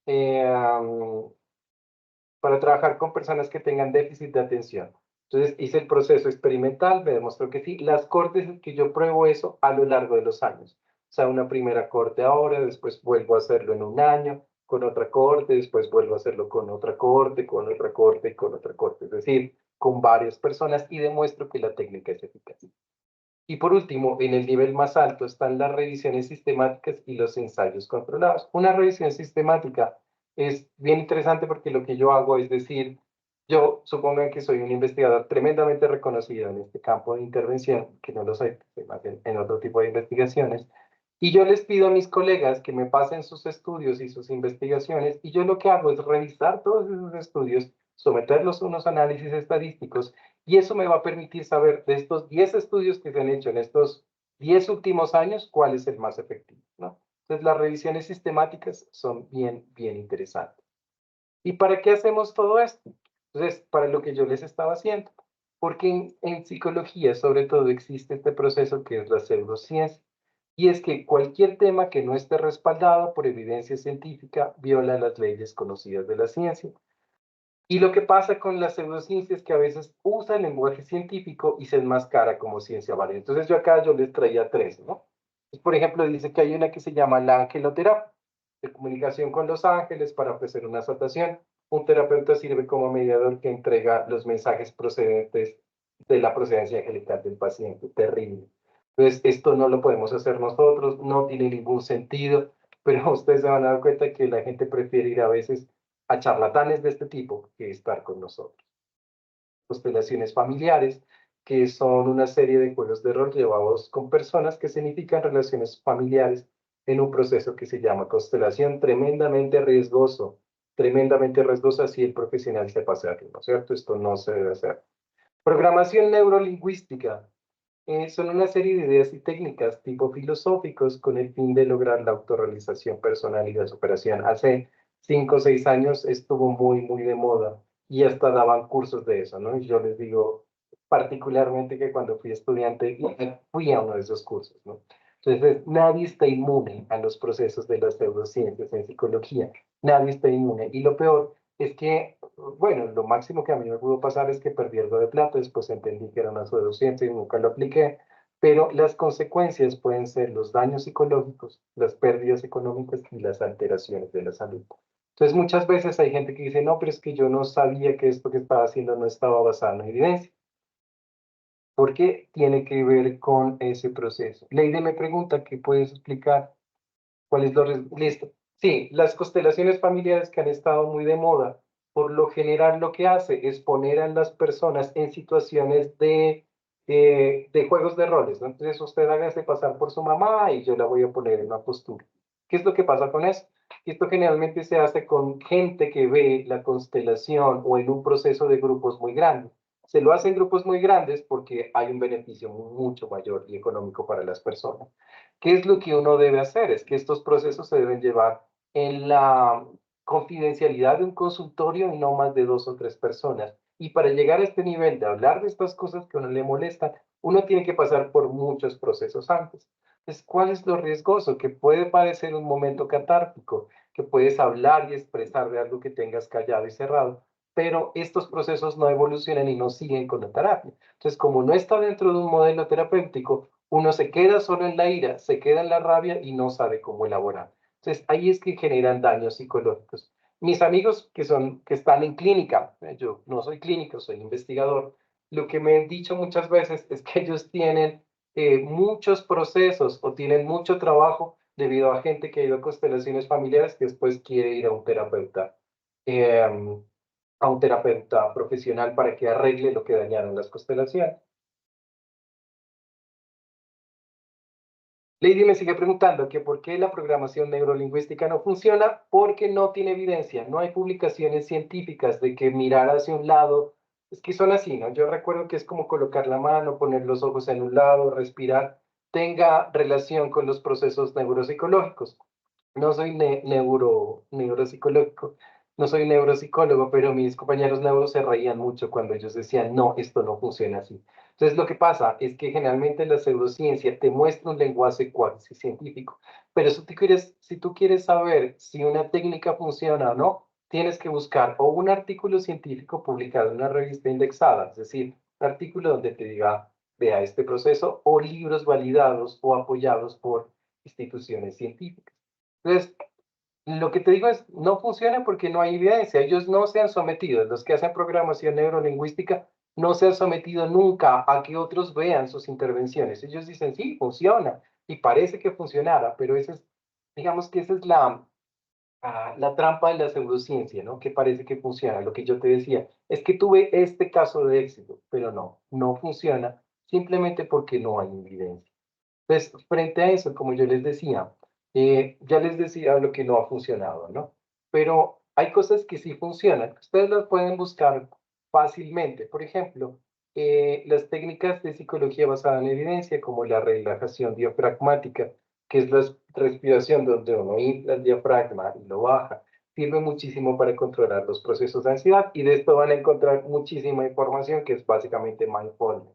eh, para trabajar con personas que tengan déficit de atención. Entonces hice el proceso experimental, me demostró que sí. Las cortes es que yo pruebo eso a lo largo de los años. O sea, una primera corte ahora, después vuelvo a hacerlo en un año, con otra corte, después vuelvo a hacerlo con otra corte, con otra corte y con otra corte. Es decir, con varias personas y demuestro que la técnica es eficaz. Y por último, en el nivel más alto están las revisiones sistemáticas y los ensayos controlados. Una revisión sistemática es bien interesante porque lo que yo hago es decir, yo supongan que soy un investigador tremendamente reconocido en este campo de intervención, que no lo soy, soy más en otro tipo de investigaciones, y yo les pido a mis colegas que me pasen sus estudios y sus investigaciones, y yo lo que hago es revisar todos esos estudios, someterlos a unos análisis estadísticos, y eso me va a permitir saber de estos 10 estudios que se han hecho en estos 10 últimos años, cuál es el más efectivo, ¿no? Entonces, las revisiones sistemáticas son bien, bien interesantes. ¿Y para qué hacemos todo esto? Entonces, para lo que yo les estaba haciendo. Porque en psicología, sobre todo, existe este proceso que es la pseudociencia. Y es que cualquier tema que no esté respaldado por evidencia científica viola las leyes conocidas de la ciencia. Y lo que pasa con la pseudociencia es que a veces usa el lenguaje científico y se enmascara como ciencia válida. Entonces yo les traía tres, ¿no? Pues, por ejemplo, dice que hay una que se llama la angeloterapia, de comunicación con los ángeles para ofrecer una sanación. Un terapeuta sirve como mediador que entrega los mensajes procedentes de la procedencia angelical del paciente. Terrible. Entonces, esto no lo podemos hacer nosotros, no tiene ningún sentido, pero ustedes se van a dar cuenta que la gente prefiere ir a veces a charlatanes de este tipo que estar con nosotros. Constelaciones familiares, que son una serie de juegos de rol llevados con personas que significan relaciones familiares en un proceso que se llama constelación, tremendamente riesgoso si el profesional se pasa aquí, ¿no es cierto? Esto no se debe hacer. Programación neurolingüística. Son una serie de ideas y técnicas tipo filosóficos con el fin de lograr la autorrealización personal y la superación. Hace 5 o 6 años estuvo muy, muy de moda y hasta daban cursos de eso, ¿no? Y yo les digo particularmente que cuando fui estudiante fui a uno de esos cursos, ¿no? Entonces, nadie está inmune a los procesos de las pseudociencias en psicología. Nadie está inmune. Y lo peor es que, bueno, lo máximo que a mí me pudo pasar es que perdí algo de plata, después entendí que era una pseudociencia y nunca lo apliqué, pero las consecuencias pueden ser los daños psicológicos, las pérdidas económicas y las alteraciones de la salud. Entonces, muchas veces hay gente que dice, no, pero es que yo no sabía que esto que estaba haciendo no estaba basado en evidencia. ¿Por qué tiene que ver con ese proceso? Leide me pregunta, ¿qué puedes explicar? ¿Cuál es lo listo? Sí, las constelaciones familiares que han estado muy de moda, por lo general lo que hace es poner a las personas en situaciones de juegos de roles, ¿no? Entonces usted hágase pasar por su mamá y yo la voy a poner en una postura. ¿Qué es lo que pasa con eso? Esto generalmente se hace con gente que ve la constelación o en un proceso de grupos muy grandes. Se lo hace en grupos muy grandes porque hay un beneficio mucho mayor y económico para las personas. ¿Qué es lo que uno debe hacer? Es que estos procesos se deben llevar en la confidencialidad de un consultorio y no más de 2 o 3 personas. Y para llegar a este nivel de hablar de estas cosas que a uno le molestan, uno tiene que pasar por muchos procesos antes. Entonces, ¿cuál es lo riesgoso? Que puede parecer un momento catártico, que puedes hablar y expresar de algo que tengas callado y cerrado, pero estos procesos no evolucionan y no siguen con la terapia. Entonces, como no está dentro de un modelo terapéutico, uno se queda solo en la ira, se queda en la rabia y no sabe cómo elaborar. Entonces, ahí es que generan daños psicológicos. Mis amigos que están en clínica, yo no soy clínico, soy investigador, lo que me han dicho muchas veces es que ellos tienen muchos procesos o tienen mucho trabajo debido a gente que ha ido a constelaciones familiares que después quiere ir eh, a un terapeuta profesional para que arregle lo que dañaron las constelaciones. Lady me sigue preguntando que por qué la programación neurolingüística no funciona, porque no tiene evidencia, no hay publicaciones científicas de que mirar hacia un lado, es que son así, ¿no? Yo recuerdo que es como colocar la mano, poner los ojos en un lado, respirar, tenga relación con los procesos neuropsicológicos. No soy neuropsicológico, no soy neuropsicólogo, pero mis compañeros neuros se reían mucho cuando ellos decían, no, esto no funciona así. Entonces, lo que pasa es que generalmente la pseudociencia te muestra un lenguaje cuasi científico, pero si tú quieres saber si una técnica funciona o no, tienes que buscar o un artículo científico publicado en una revista indexada, es decir, un artículo donde te diga, vea este proceso, o libros validados o apoyados por instituciones científicas. Entonces, lo que te digo es, no funciona porque no hay evidencia. Ellos no se han sometido, los que hacen programación neurolingüística, no se han sometido nunca a que otros vean sus intervenciones. Ellos dicen, sí, funciona, y parece que funcionara, pero digamos que esa es la trampa de la pseudociencia, ¿no? Que parece que funciona. Lo que yo te decía, es que tuve este caso de éxito, pero no funciona, simplemente porque no hay evidencia. Entonces, frente a eso, como yo les decía, ya les decía lo que no ha funcionado, ¿no? Pero hay cosas que sí funcionan. Ustedes las pueden buscar fácilmente. Por ejemplo, las técnicas de psicología basada en evidencia, como la relajación diafragmática, que es la respiración donde uno infla el diafragma y lo baja, sirve muchísimo para controlar los procesos de ansiedad y de esto van a encontrar muchísima información que es básicamente mindfulness.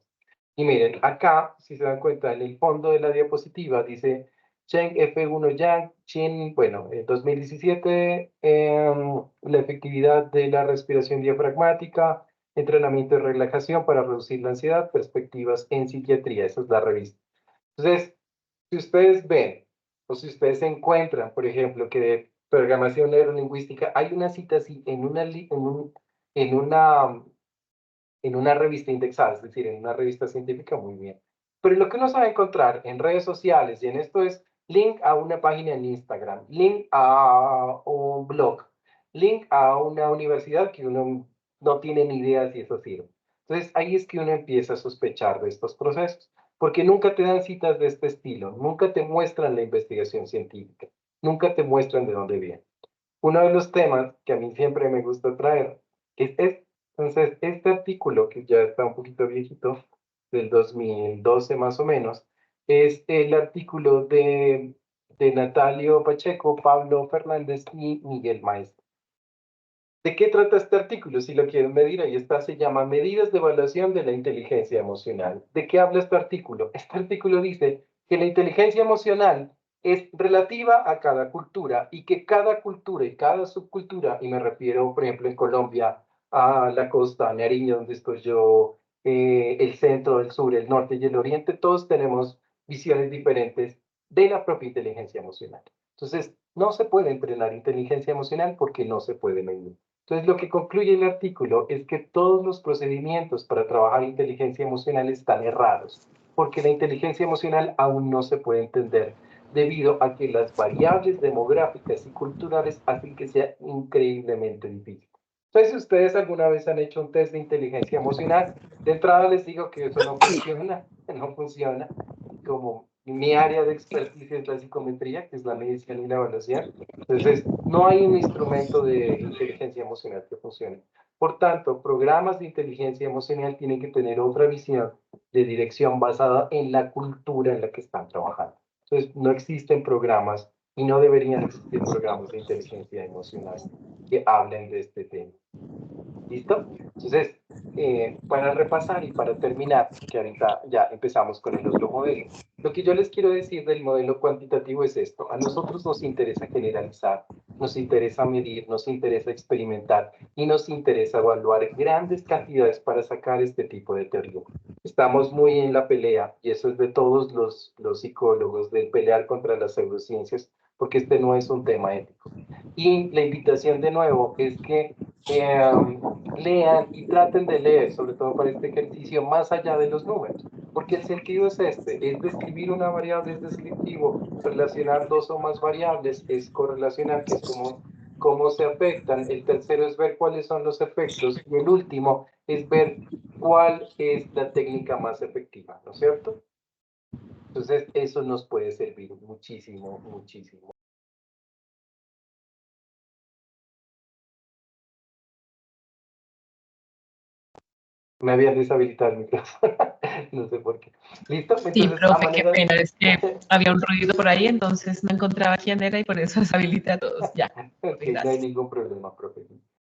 Y miren, acá, si se dan cuenta, en el fondo de la diapositiva dice Cheng F1 Yang, Chin, bueno, en 2017, la efectividad de la respiración diafragmática, entrenamiento de relajación para reducir la ansiedad, perspectivas en psiquiatría, esa es la revista. Entonces, si ustedes ven, o si ustedes encuentran, por ejemplo, que de programación neurolingüística hay una cita así en una en una revista indexada, es decir, en una revista científica, muy bien. Pero lo que uno sabe encontrar en redes sociales y en esto es link a una página en Instagram, link a un blog, link a una universidad que uno no tiene ni idea si eso sirve. Entonces ahí es que uno empieza a sospechar de estos procesos, porque nunca te dan citas de este estilo, nunca te muestran la investigación científica, nunca te muestran de dónde viene. Uno de los temas que a mí siempre me gusta traer es entonces, este artículo, que ya está un poquito viejito, del 2012 más o menos, es el artículo de Natalio Pacheco, Pablo Fernández y Miguel Maestro. ¿De qué trata este artículo? Si lo quieren medir, ahí está, se llama Medidas de Evaluación de la Inteligencia Emocional. ¿De qué habla este artículo? Este artículo dice que la inteligencia emocional es relativa a cada cultura y que cada cultura y cada subcultura, y me refiero, por ejemplo, en Colombia, a la costa, Nariño, donde estoy yo, el centro, el sur, el norte y el oriente, todos tenemos visiones diferentes de la propia inteligencia emocional. Entonces, no se puede entrenar inteligencia emocional porque no se puede medir. Entonces, lo que concluye el artículo es que todos los procedimientos para trabajar inteligencia emocional están errados, porque la inteligencia emocional aún no se puede entender debido a que las variables demográficas y culturales hacen que sea increíblemente difícil. Entonces, si ustedes alguna vez han hecho un test de inteligencia emocional, de entrada les digo que eso no funciona, no funciona. Como mi área de expertise es la psicometría, que es la medición y la evaluación. Entonces, no hay un instrumento de inteligencia emocional que funcione. Por tanto, programas de inteligencia emocional tienen que tener otra visión de dirección basada en la cultura en la que están trabajando. Entonces, no existen programas y no deberían existir programas de inteligencia emocional que hablen de este tema. ¿Listo? Entonces, para repasar y para terminar, que ahorita ya empezamos con el otro modelo, lo que yo les quiero decir del modelo cuantitativo es esto. A nosotros nos interesa generalizar, nos interesa medir, nos interesa experimentar y nos interesa evaluar grandes cantidades para sacar este tipo de teoría. Estamos muy en la pelea, y eso es de todos los psicólogos, de pelear contra las pseudociencias, porque este no es un tema ético. Y la invitación de nuevo es que lean y traten de leer, sobre todo para este ejercicio, más allá de los números, porque el sentido es este, es describir una variable, es descriptivo, relacionar dos o más variables, es correlacionar, que es como cómo se afectan, el tercero es ver cuáles son los efectos, y el último es ver cuál es la técnica más efectiva, ¿no es cierto? Entonces, eso nos puede servir muchísimo, muchísimo. Me habían deshabilitado el micrófono, no sé por qué. ¿Listo? Sí, Entonces, profe, qué pena, es que había un ruido por ahí, entonces no encontraba quién era y por eso deshabilité a todos. Ya, Ok, no hay gracias. ningún problema, profe.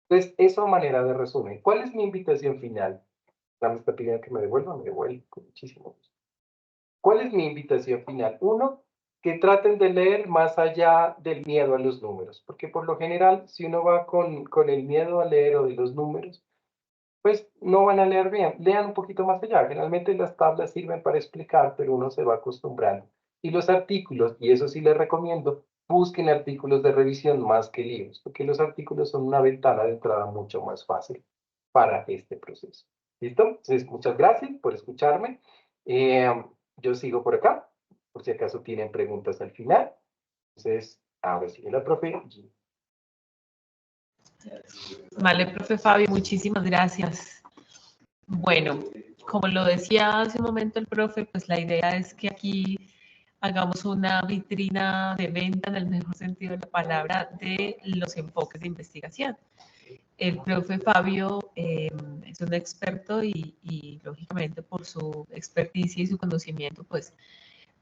Entonces, eso a manera de resumen. ¿Cuál es mi invitación final? Ya me está pidiendo que me devuelva, con muchísimo gusto. ¿Cuál es mi invitación final? Uno, que traten de leer más allá del miedo a los números, porque por lo general, si uno va con el miedo a leer o de los números, pues no van a leer bien. Lean un poquito más allá. Generalmente las tablas sirven para explicar, pero uno se va acostumbrando. Y los artículos, y eso sí les recomiendo, busquen artículos de revisión más que libros, porque los artículos son una ventana de entrada mucho más fácil para este proceso. ¿Listo? Entonces, muchas gracias por escucharme. Yo sigo por acá, por si acaso tienen preguntas al final. Entonces, ahora sigue la profe. Vale, profe Fabio, muchísimas gracias. Bueno, como lo decía hace un momento el profe, pues la idea es que aquí hagamos una vitrina de venta, en el mejor sentido de la palabra, de los enfoques de investigación. El profe Fabio es un experto y, lógicamente, por su experticia y su conocimiento, pues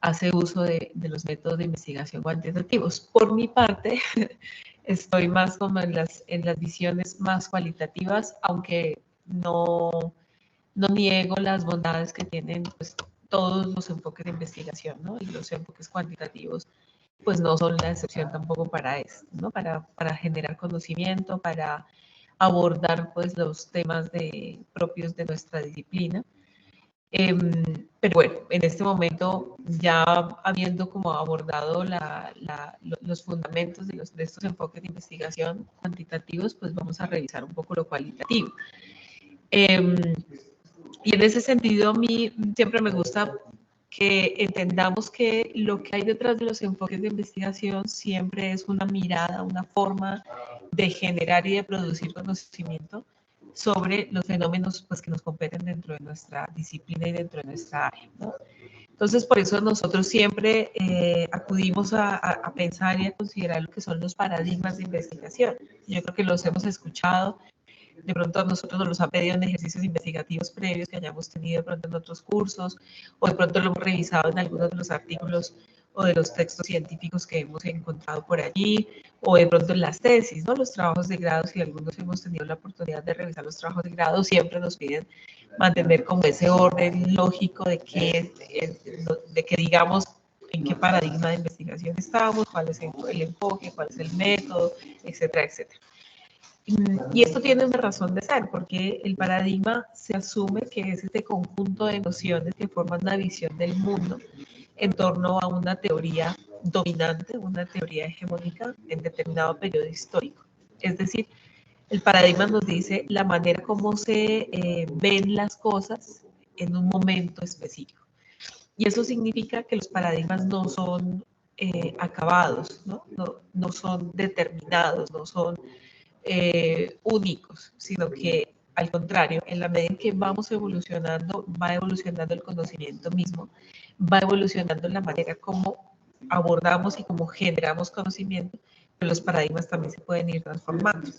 hace uso de los métodos de investigación cuantitativos. Por mi parte, estoy más como en las visiones más cualitativas, aunque no niego las bondades que tienen pues, todos los enfoques de investigación, ¿no? Y los enfoques cuantitativos, pues no son la excepción tampoco para esto, ¿no? Para generar conocimiento, para abordar pues los temas propios de nuestra disciplina. Pero bueno, en este momento, ya habiendo como abordado los fundamentos de estos enfoques de investigación cuantitativos, pues vamos a revisar un poco lo cualitativo. Y en ese sentido, a mí siempre me gusta que entendamos que lo que hay detrás de los enfoques de investigación siempre es una mirada, una forma de generar y de producir conocimiento sobre los fenómenos pues, que nos competen dentro de nuestra disciplina y dentro de nuestra área, ¿no? Entonces, por eso nosotros siempre acudimos a pensar y a considerar lo que son los paradigmas de investigación. Yo creo que los hemos escuchado. De pronto a nosotros nos los han pedido en ejercicios investigativos previos que hayamos tenido de pronto en otros cursos, o de pronto lo hemos revisado en algunos de los artículos o de los textos científicos que hemos encontrado por allí, o de pronto en las tesis, ¿no? Los trabajos de grado, si algunos hemos tenido la oportunidad de revisar los trabajos de grado, siempre nos piden mantener como ese orden lógico de que digamos en qué paradigma de investigación estamos, cuál es el enfoque, cuál es el método, etcétera, etcétera. Y esto tiene una razón de ser, porque el paradigma se asume que es este conjunto de nociones que forman una visión del mundo en torno a una teoría dominante, una teoría hegemónica en determinado periodo histórico. Es decir, el paradigma nos dice la manera como se ven las cosas en un momento específico. Y eso significa que los paradigmas no son acabados, no son determinados, no son únicos, sino que al contrario, en la medida en que vamos evolucionando, va evolucionando el conocimiento mismo, va evolucionando la manera como abordamos y como generamos conocimiento, pero los paradigmas también se pueden ir transformando.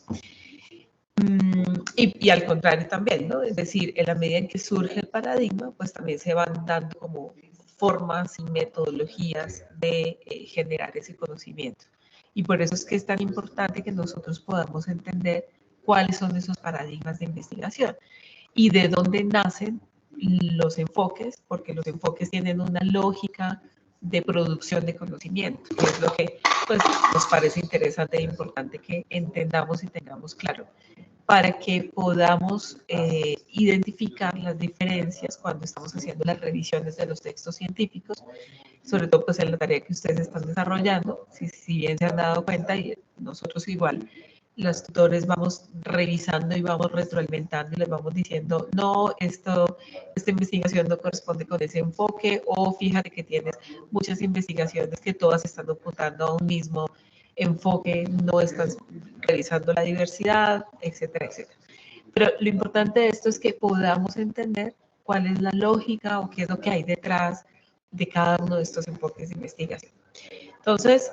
Y al contrario también, ¿no? Es decir, en la medida en que surge el paradigma, pues también se van dando como formas y metodologías de generar ese conocimiento. Y por eso es que es tan importante que nosotros podamos entender cuáles son esos paradigmas de investigación y de dónde nacen los enfoques, porque los enfoques tienen una lógica de producción de conocimiento, que es lo que pues, nos parece interesante e importante que entendamos y tengamos claro para que podamos identificar las diferencias cuando estamos haciendo las revisiones de los textos científicos, sobre todo pues en la tarea que ustedes están desarrollando, si bien se han dado cuenta y nosotros igual, los tutores vamos revisando y vamos retroalimentando y les vamos diciendo, no, esta investigación no corresponde con ese enfoque, o fíjate que tienes muchas investigaciones que todas están apuntando a un mismo enfoque, no estás realizando la diversidad, etcétera, etcétera. Pero lo importante de esto es que podamos entender cuál es la lógica o qué es lo que hay detrás de cada uno de estos enfoques de investigación. Entonces,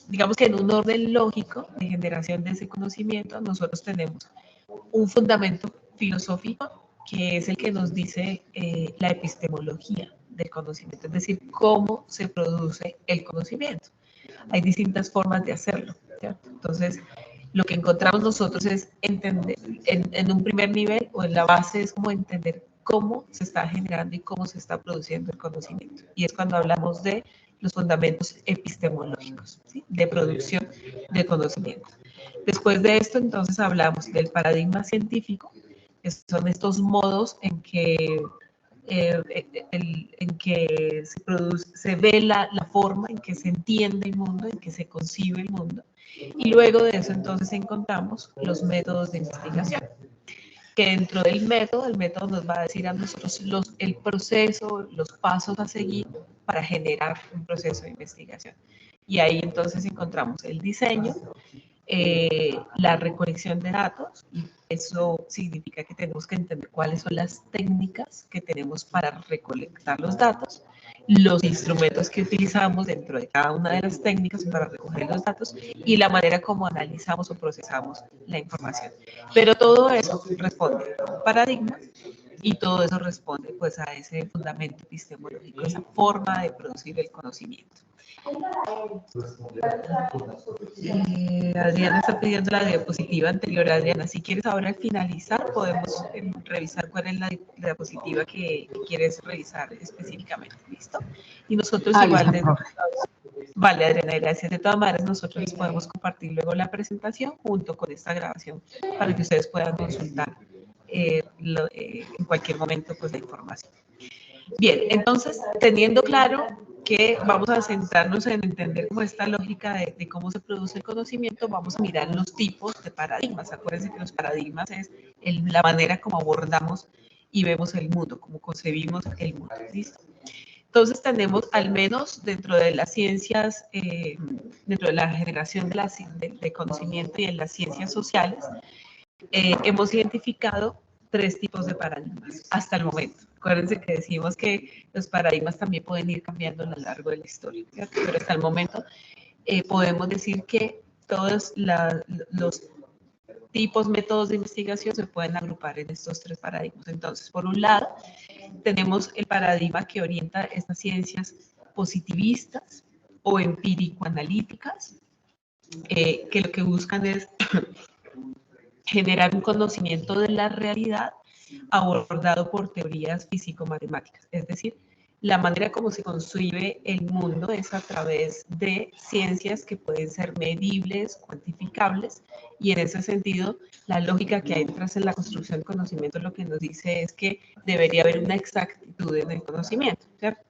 digamos que en un orden lógico de generación de ese conocimiento, nosotros tenemos un fundamento filosófico que es el que nos dice la epistemología del conocimiento, es decir, cómo se produce el conocimiento. Hay distintas formas de hacerlo, ¿cierto? Entonces, lo que encontramos nosotros es entender, en un primer nivel o en la base es como entender cómo se está generando y cómo se está produciendo el conocimiento. Y es cuando hablamos de los fundamentos epistemológicos, ¿sí? De producción de conocimiento. Después de esto, entonces, hablamos del paradigma científico, que son estos modos en que se ve la forma en que se entiende el mundo, en que se concibe el mundo. Y luego de eso entonces encontramos los métodos de investigación, que dentro del método, el método nos va a decir a nosotros el proceso, los pasos a seguir para generar un proceso de investigación. Y ahí entonces encontramos el diseño, la recolección de datos, y eso significa que tenemos que entender cuáles son las técnicas que tenemos para recolectar los datos, los instrumentos que utilizamos dentro de cada una de las técnicas para recoger los datos y la manera como analizamos o procesamos la información. Pero todo eso responde a un paradigma y todo eso responde pues a ese fundamento epistemológico, esa forma de producir el conocimiento. Adriana está pidiendo la diapositiva anterior. Adriana, si quieres ahora al finalizar podemos revisar cuál es la diapositiva que quieres revisar específicamente. ¿Listo? Y nosotros igual... Vale, Adriana, gracias. De todas maneras, nosotros les podemos compartir luego la presentación junto con esta grabación para que ustedes puedan consultar en cualquier momento pues, la información. Bien, entonces, teniendo claro que vamos a centrarnos en entender cómo esta lógica de cómo se produce el conocimiento, vamos a mirar los tipos de paradigmas. Acuérdense que los paradigmas es la manera como abordamos y vemos el mundo, cómo concebimos el mundo. ¿Listo? Entonces tenemos, al menos dentro de las ciencias, dentro de la generación de conocimiento y en las ciencias sociales, hemos identificado 3 tipos de paradigmas hasta el momento. Acuérdense que decimos que los paradigmas también pueden ir cambiando a lo largo de la historia, ¿cierto? Pero hasta el momento podemos decir que todos los tipos, métodos de investigación se pueden agrupar en estos 3 paradigmas. Entonces, por un lado, tenemos el paradigma que orienta estas ciencias positivistas o empírico-analíticas, que lo que buscan es generar un conocimiento de la realidad abordado por teorías físico-matemáticas. Es decir, la manera como se concibe el mundo es a través de ciencias que pueden ser medibles, cuantificables, y en ese sentido, la lógica que hay detrás en la construcción del conocimiento lo que nos dice es que debería haber una exactitud en el conocimiento, ¿cierto?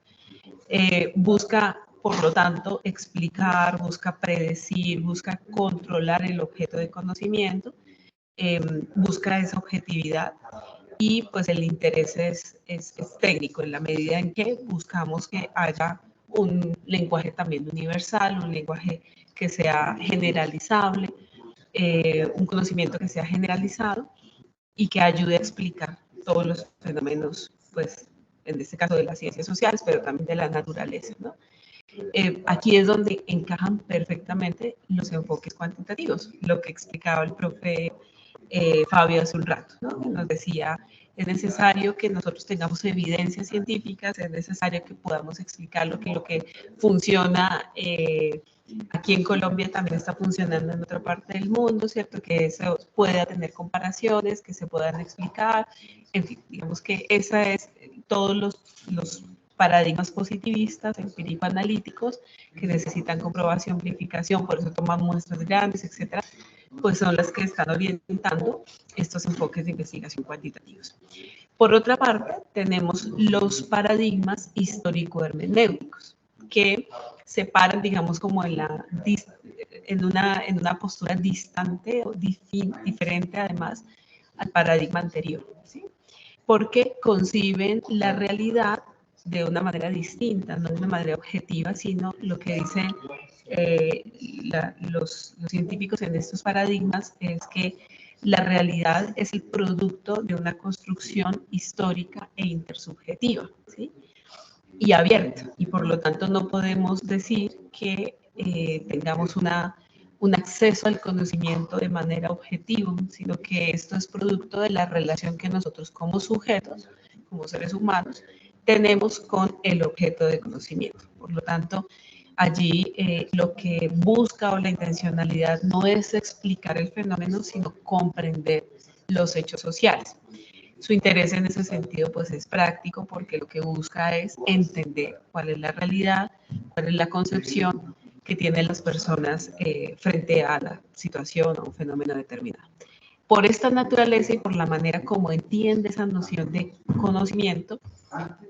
Busca, por lo tanto, explicar, busca predecir, busca controlar el objeto de conocimiento, busca esa objetividad y pues el interés es técnico en la medida en que buscamos que haya un lenguaje también universal, un lenguaje que sea generalizable, un conocimiento que sea generalizado y que ayude a explicar todos los fenómenos, pues en este caso de las ciencias sociales, pero también de la naturaleza, ¿no? Aquí es donde encajan perfectamente los enfoques cuantitativos, lo que explicaba el profe Fabio hace un rato, ¿no? Nos decía, es necesario que nosotros tengamos evidencias científicas, es necesario que podamos explicar lo que funciona aquí en Colombia también está funcionando en otra parte del mundo, ¿cierto? Que eso pueda tener comparaciones, que se puedan explicar, en fin, digamos que esa es todos los paradigmas positivistas, empírico-analíticos, que necesitan comprobación, verificación, por eso toman muestras grandes, etcétera, pues son las que están orientando estos enfoques de investigación cuantitativos. Por otra parte, tenemos los paradigmas histórico-hermenéuticos, que separan, digamos, como en en una postura distante o diferente además al paradigma anterior, ¿sí? Porque conciben la realidad de una manera distinta, no de una manera objetiva, sino lo que dicen los científicos en estos paradigmas es que la realidad es el producto de una construcción histórica e intersubjetiva, ¿sí? Y abierta, y por lo tanto no podemos decir que tengamos un acceso al conocimiento de manera objetiva, sino que esto es producto de la relación que nosotros como sujetos, como seres humanos, tenemos con el objeto de conocimiento. Por lo tanto, allí lo que busca o la intencionalidad no es explicar el fenómeno, sino comprender los hechos sociales. Su interés en ese sentido pues es práctico porque lo que busca es entender cuál es la realidad, cuál es la concepción que tienen las personas frente a la situación o un fenómeno determinado. Por esta naturaleza y por la manera como entiende esa noción de conocimiento,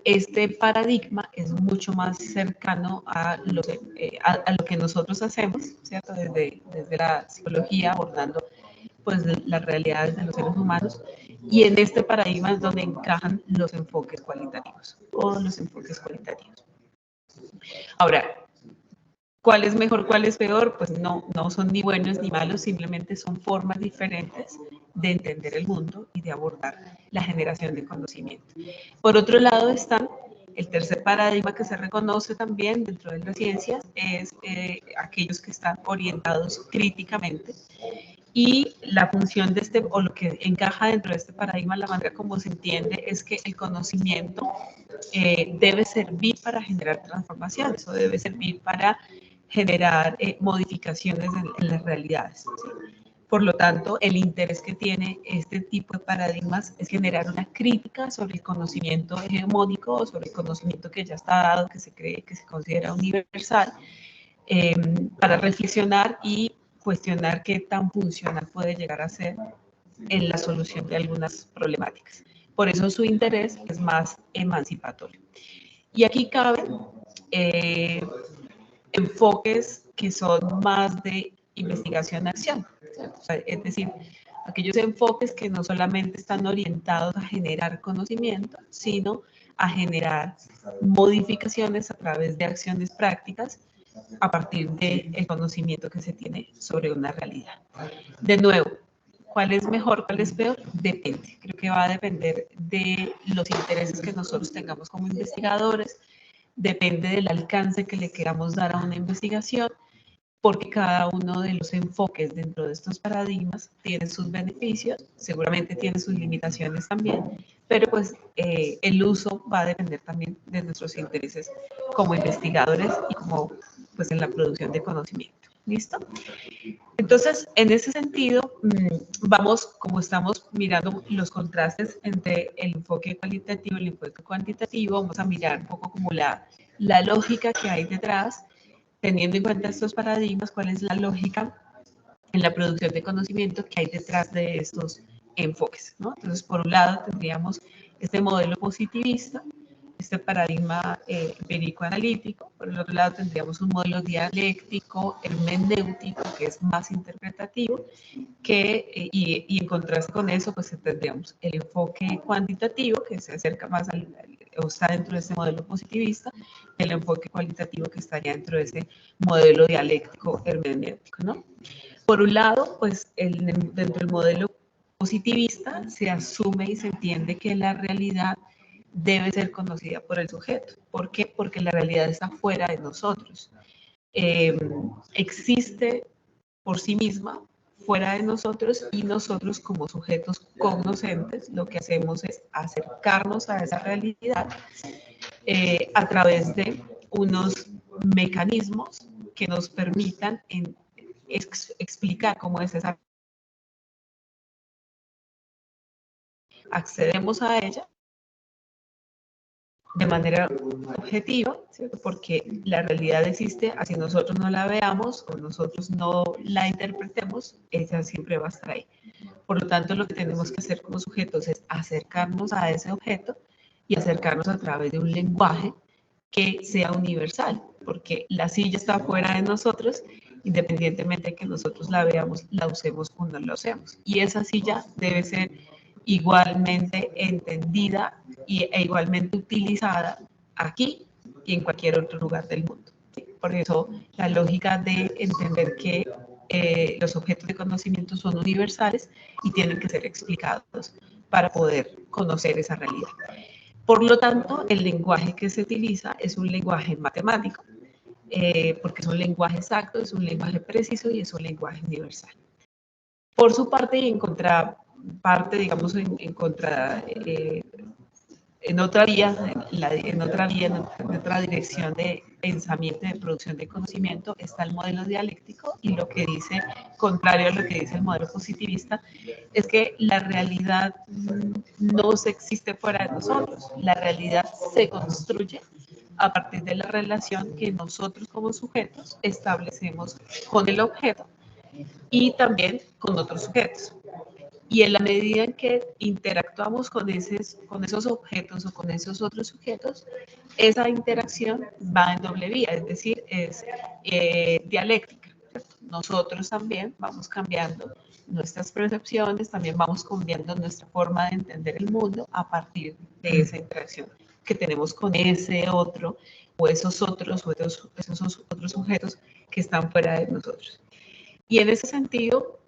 este paradigma es mucho más cercano a lo que nosotros hacemos, ¿cierto? Desde la psicología abordando pues las realidades de los seres humanos, y en este paradigma es donde encajan los enfoques cualitativos, todos los enfoques cualitativos. Ahora, ¿cuál es mejor, cuál es peor? Pues no son ni buenos ni malos, simplemente son formas diferentes de entender el mundo y de abordar la generación de conocimiento. Por otro lado están el tercer paradigma que se reconoce también dentro de las ciencias, es aquellos que están orientados críticamente. Y la función de este, o lo que encaja dentro de este paradigma, la manera como se entiende, es que el conocimiento debe servir para generar transformaciones o debe servir para generar modificaciones en las realidades. Por lo tanto, el interés que tiene este tipo de paradigmas es generar una crítica sobre el conocimiento hegemónico, sobre el conocimiento que ya está dado, que se cree, que se considera universal, para reflexionar y cuestionar qué tan funcional puede llegar a ser en la solución de algunas problemáticas. Por eso su interés es más emancipatorio. Y aquí caben enfoques que son más de investigación-acción, o sea, es decir, aquellos enfoques que no solamente están orientados a generar conocimiento, sino a generar modificaciones a través de acciones prácticas a partir del conocimiento que se tiene sobre una realidad. De nuevo, ¿cuál es mejor, cuál es peor? Depende. Creo que va a depender de los intereses que nosotros tengamos como investigadores, depende del alcance que le queramos dar a una investigación, porque cada uno de los enfoques dentro de estos paradigmas tiene sus beneficios, seguramente tiene sus limitaciones también, pero pues el uso va a depender también de nuestros intereses como investigadores y como pues en la producción de conocimiento. ¿Listo? Entonces, en ese sentido, vamos, como estamos mirando los contrastes entre el enfoque cualitativo y el enfoque cuantitativo, vamos a mirar un poco como la lógica que hay detrás, teniendo en cuenta estos paradigmas, cuál es la lógica en la producción de conocimiento que hay detrás de estos enfoques, ¿no? Entonces, por un lado, tendríamos este modelo positivista, este paradigma empírico-analítico. Por el otro lado, tendríamos un modelo dialéctico, hermenéutico, que es más interpretativo, y en contraste con eso, pues tendríamos el enfoque cuantitativo, que se acerca más o está dentro de ese modelo positivista, el enfoque cualitativo que estaría dentro de ese modelo dialéctico hermenéutico, ¿no? Por un lado, pues dentro del modelo positivista se asume y se entiende que la realidad debe ser conocida por el sujeto. ¿Por qué? Porque la realidad está fuera de nosotros. Existe por sí misma, fuera de nosotros, y nosotros como sujetos cognoscentes lo que hacemos es acercarnos a esa realidad a través de unos mecanismos que nos permitan explicar cómo es esa. Accedemos a ella de manera objetiva, ¿cierto? Porque la realidad existe, así nosotros no la veamos o nosotros no la interpretemos, ella siempre va a estar ahí. Por lo tanto, lo que tenemos que hacer como sujetos es acercarnos a ese objeto y acercarnos a través de un lenguaje que sea universal, porque la silla está fuera de nosotros independientemente de que nosotros la veamos, la usemos o no la usemos. Y esa silla debe ser igualmente entendida e igualmente utilizada aquí y en cualquier otro lugar del mundo. Por eso la lógica de entender que los objetos de conocimiento son universales y tienen que ser explicados para poder conocer esa realidad. Por lo tanto, el lenguaje que se utiliza es un lenguaje matemático, porque es un lenguaje exacto, es un lenguaje preciso y es un lenguaje universal. Por su parte y en contraparte, digamos, en otra vía, en otra dirección de pensamiento y de producción de conocimiento está el modelo dialéctico, y lo que dice, contrario a lo que dice el modelo positivista, es que la realidad no se existe fuera de nosotros, la realidad se construye a partir de la relación que nosotros como sujetos establecemos con el objeto y también con otros sujetos. Y en la medida en que interactuamos con esos objetos o con esos otros sujetos, esa interacción va en doble vía, es decir, es dialéctica. Nosotros también vamos cambiando nuestras percepciones, también vamos cambiando nuestra forma de entender el mundo a partir de esa interacción que tenemos con ese otro o esos otros sujetos que están fuera de nosotros. Y en ese sentido,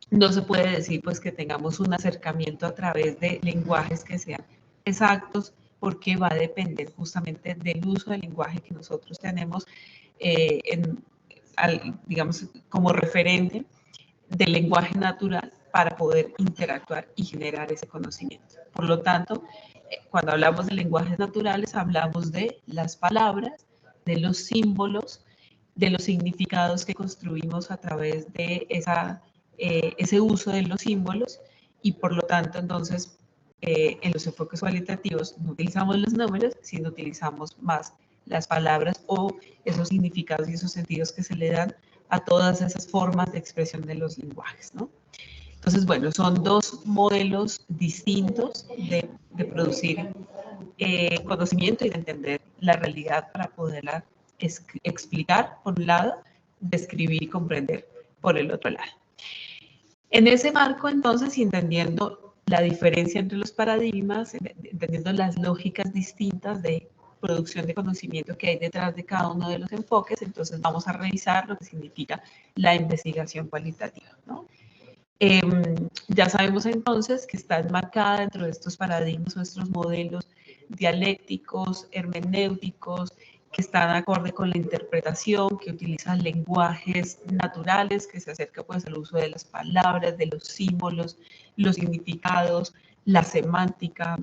no se puede decir pues que tengamos un acercamiento a través de lenguajes que sean exactos, porque va a depender justamente del uso del lenguaje que nosotros tenemos, digamos, como referente del lenguaje natural para poder interactuar y generar ese conocimiento. Por lo tanto, cuando hablamos de lenguajes naturales, hablamos de las palabras, de los símbolos, de los significados que construimos a través de ese uso de los símbolos, y por lo tanto, entonces, en los enfoques cualitativos no utilizamos los números, sino utilizamos más las palabras o esos significados y esos sentidos que se le dan a todas esas formas de expresión de los lenguajes, ¿no? Entonces, bueno, son dos modelos distintos de producir conocimiento y de entender la realidad para poderla explicar, por un lado, describir y comprender, por el otro lado. En ese marco, entonces, y entendiendo la diferencia entre los paradigmas, entendiendo las lógicas distintas de producción de conocimiento que hay detrás de cada uno de los enfoques, entonces vamos a revisar lo que significa la investigación cualitativa, ¿no? Ya sabemos entonces que está enmarcada dentro de estos paradigmas, nuestros modelos dialécticos, hermenéuticos, que están acorde con la interpretación, que utilizan lenguajes naturales, que se acerca pues al uso de las palabras, de los símbolos, los significados, la semántica,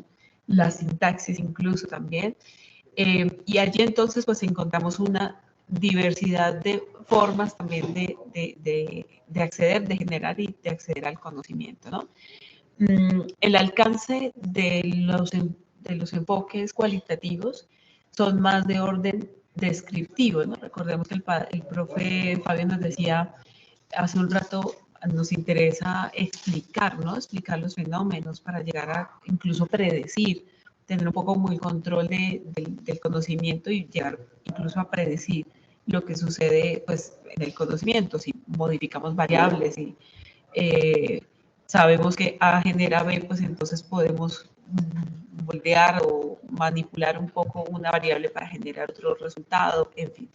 la sintaxis incluso también. Y allí entonces pues encontramos una diversidad de formas también de acceder, de generar y de acceder al conocimiento, ¿no? El alcance de los enfoques cualitativos son más de orden descriptivo, ¿no? Recordemos que el profe Fabio nos decía hace un rato, nos interesa explicar, ¿no? Explicar los fenómenos para llegar a incluso predecir, tener un poco muy control del conocimiento y llegar incluso a predecir lo que sucede pues, en el conocimiento, si modificamos variables y sabemos que A genera B, pues entonces podemos moldear o manipular un poco una variable para generar otro resultado, en fin.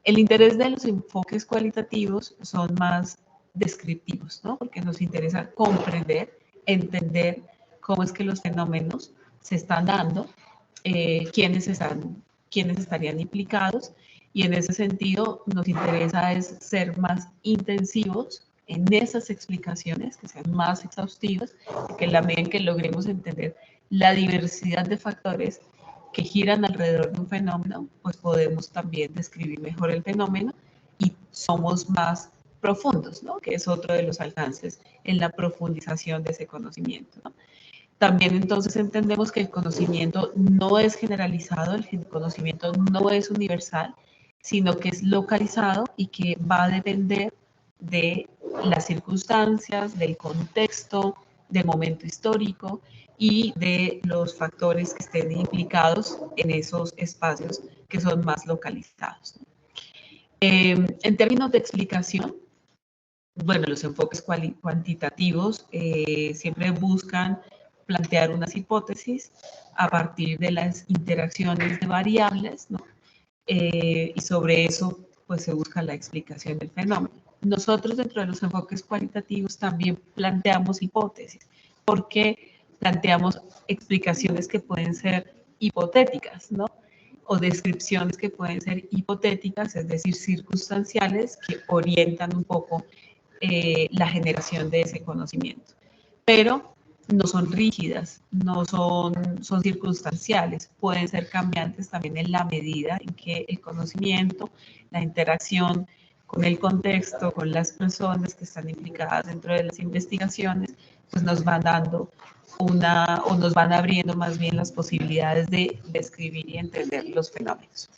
El interés de los enfoques cualitativos son más descriptivos, ¿no? Porque nos interesa comprender, entender cómo es que los fenómenos se están dando, quiénes estarían implicados, y en ese sentido nos interesa es ser más intensivos en esas explicaciones, que sean más exhaustivas, que en la medida en que logremos entender la diversidad de factores que giran alrededor de un fenómeno, pues podemos también describir mejor el fenómeno y somos más profundos, ¿no? Que es otro de los alcances en la profundización de ese conocimiento, ¿no? También entonces entendemos que el conocimiento no es generalizado, el conocimiento no es universal, sino que es localizado y que va a depender de las circunstancias, del contexto, del momento histórico y de los factores que estén implicados en esos espacios que son más localizados. En términos de explicación, bueno, los enfoques cuantitativos siempre buscan plantear unas hipótesis a partir de las interacciones de variables, ¿no? Y sobre eso pues se busca la explicación del fenómeno. Nosotros dentro de los enfoques cualitativos también planteamos hipótesis, porque planteamos explicaciones que pueden ser hipotéticas, ¿no? O descripciones que pueden ser hipotéticas, es decir, circunstanciales, que orientan un poco la generación de ese conocimiento. Pero no son rígidas, no son circunstanciales, pueden ser cambiantes también en la medida en que el conocimiento, la interacción con el contexto, con las personas que están implicadas dentro de las investigaciones, pues nos van dando o nos van abriendo más bien las posibilidades de describir y entender los fenómenos.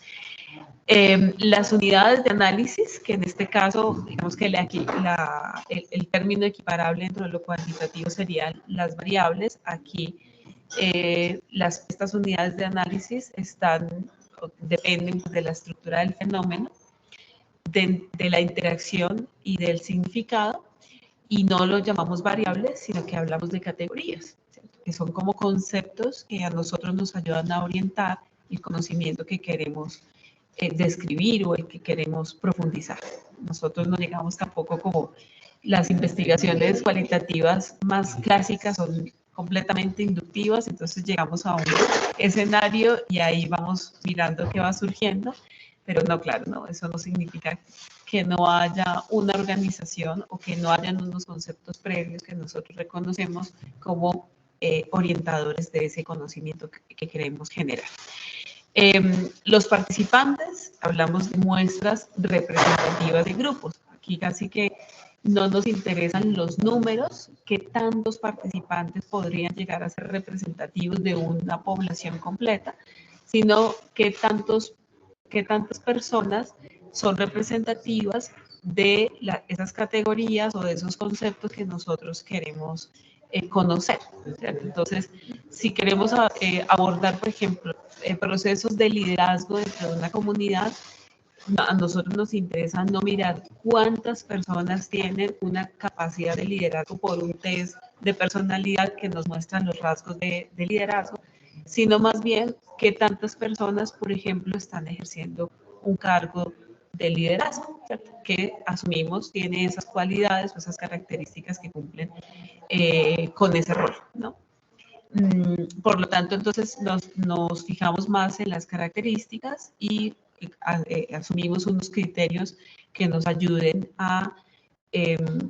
Las unidades de análisis, que en este caso, digamos que el término equiparable dentro de lo cuantitativo serían las variables. Aquí, estas unidades de análisis dependen de la estructura del fenómeno, de la interacción y del significado, y no lo llamamos variables, sino que hablamos de categorías, ¿cierto? Que son como conceptos que a nosotros nos ayudan a orientar el conocimiento que queremos describir o el que queremos profundizar. Nosotros no llegamos tampoco como las investigaciones cualitativas más clásicas son completamente inductivas, entonces llegamos a un escenario y ahí vamos mirando qué va surgiendo, pero no, claro, no, eso no significa que no haya una organización o que no hayan unos conceptos previos que nosotros reconocemos como orientadores de ese conocimiento que queremos generar. Los participantes, hablamos de muestras representativas de grupos. Aquí casi que no nos interesan los números, qué tantos participantes podrían llegar a ser representativos de una población completa, sino qué tantas personas son representativas de esas categorías o de esos conceptos que nosotros queremos conocer, ¿cierto? Entonces, si queremos abordar, por ejemplo, procesos de liderazgo dentro de una comunidad, a nosotros nos interesa no mirar cuántas personas tienen una capacidad de liderazgo por un test de personalidad que nos muestran los rasgos de liderazgo, sino más bien qué tantas personas, por ejemplo, están ejerciendo un cargo de liderazgo, ¿cierto? Que asumimos tiene esas cualidades o esas características que cumplen con ese rol, ¿no? Por lo tanto, entonces nos fijamos más en las características y asumimos unos criterios que nos ayuden a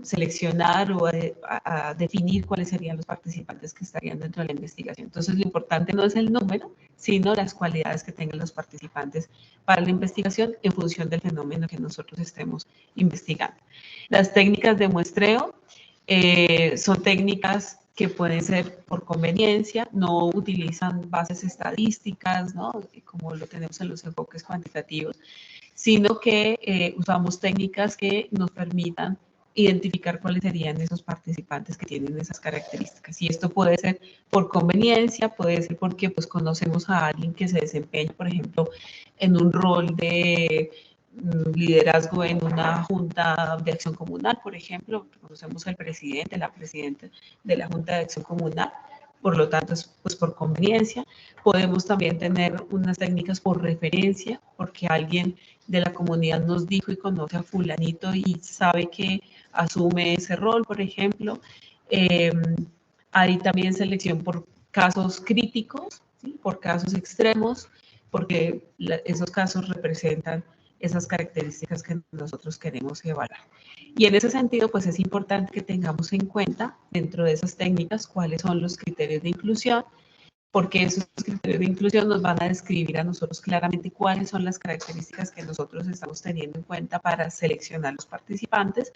seleccionar o a definir cuáles serían los participantes que estarían dentro de la investigación. Entonces, lo importante no es el número, sino las cualidades que tengan los participantes para la investigación en función del fenómeno que nosotros estemos investigando. Las técnicas de muestreo son técnicas que pueden ser por conveniencia, no utilizan bases estadísticas, ¿no? Como lo tenemos en los enfoques cuantitativos, sino que usamos técnicas que nos permitan identificar cuáles serían esos participantes que tienen esas características. Y esto puede ser por conveniencia, puede ser porque pues, conocemos a alguien que se desempeña, por ejemplo, en un rol de liderazgo en una junta de acción comunal, por ejemplo, conocemos al presidente, la presidenta de la junta de acción comunal, por lo tanto, pues por conveniencia. Podemos también tener unas técnicas por referencia, porque alguien de la comunidad nos dijo y conoce a fulanito y sabe que asume ese rol, por ejemplo. Hay también selección por casos críticos, ¿sí? Por casos extremos, porque esos casos representan esas características que nosotros queremos evaluar. Y en ese sentido, pues es importante que tengamos en cuenta dentro de esas técnicas cuáles son los criterios de inclusión, porque esos criterios de inclusión nos van a describir a nosotros claramente cuáles son las características que nosotros estamos teniendo en cuenta para seleccionar los participantes,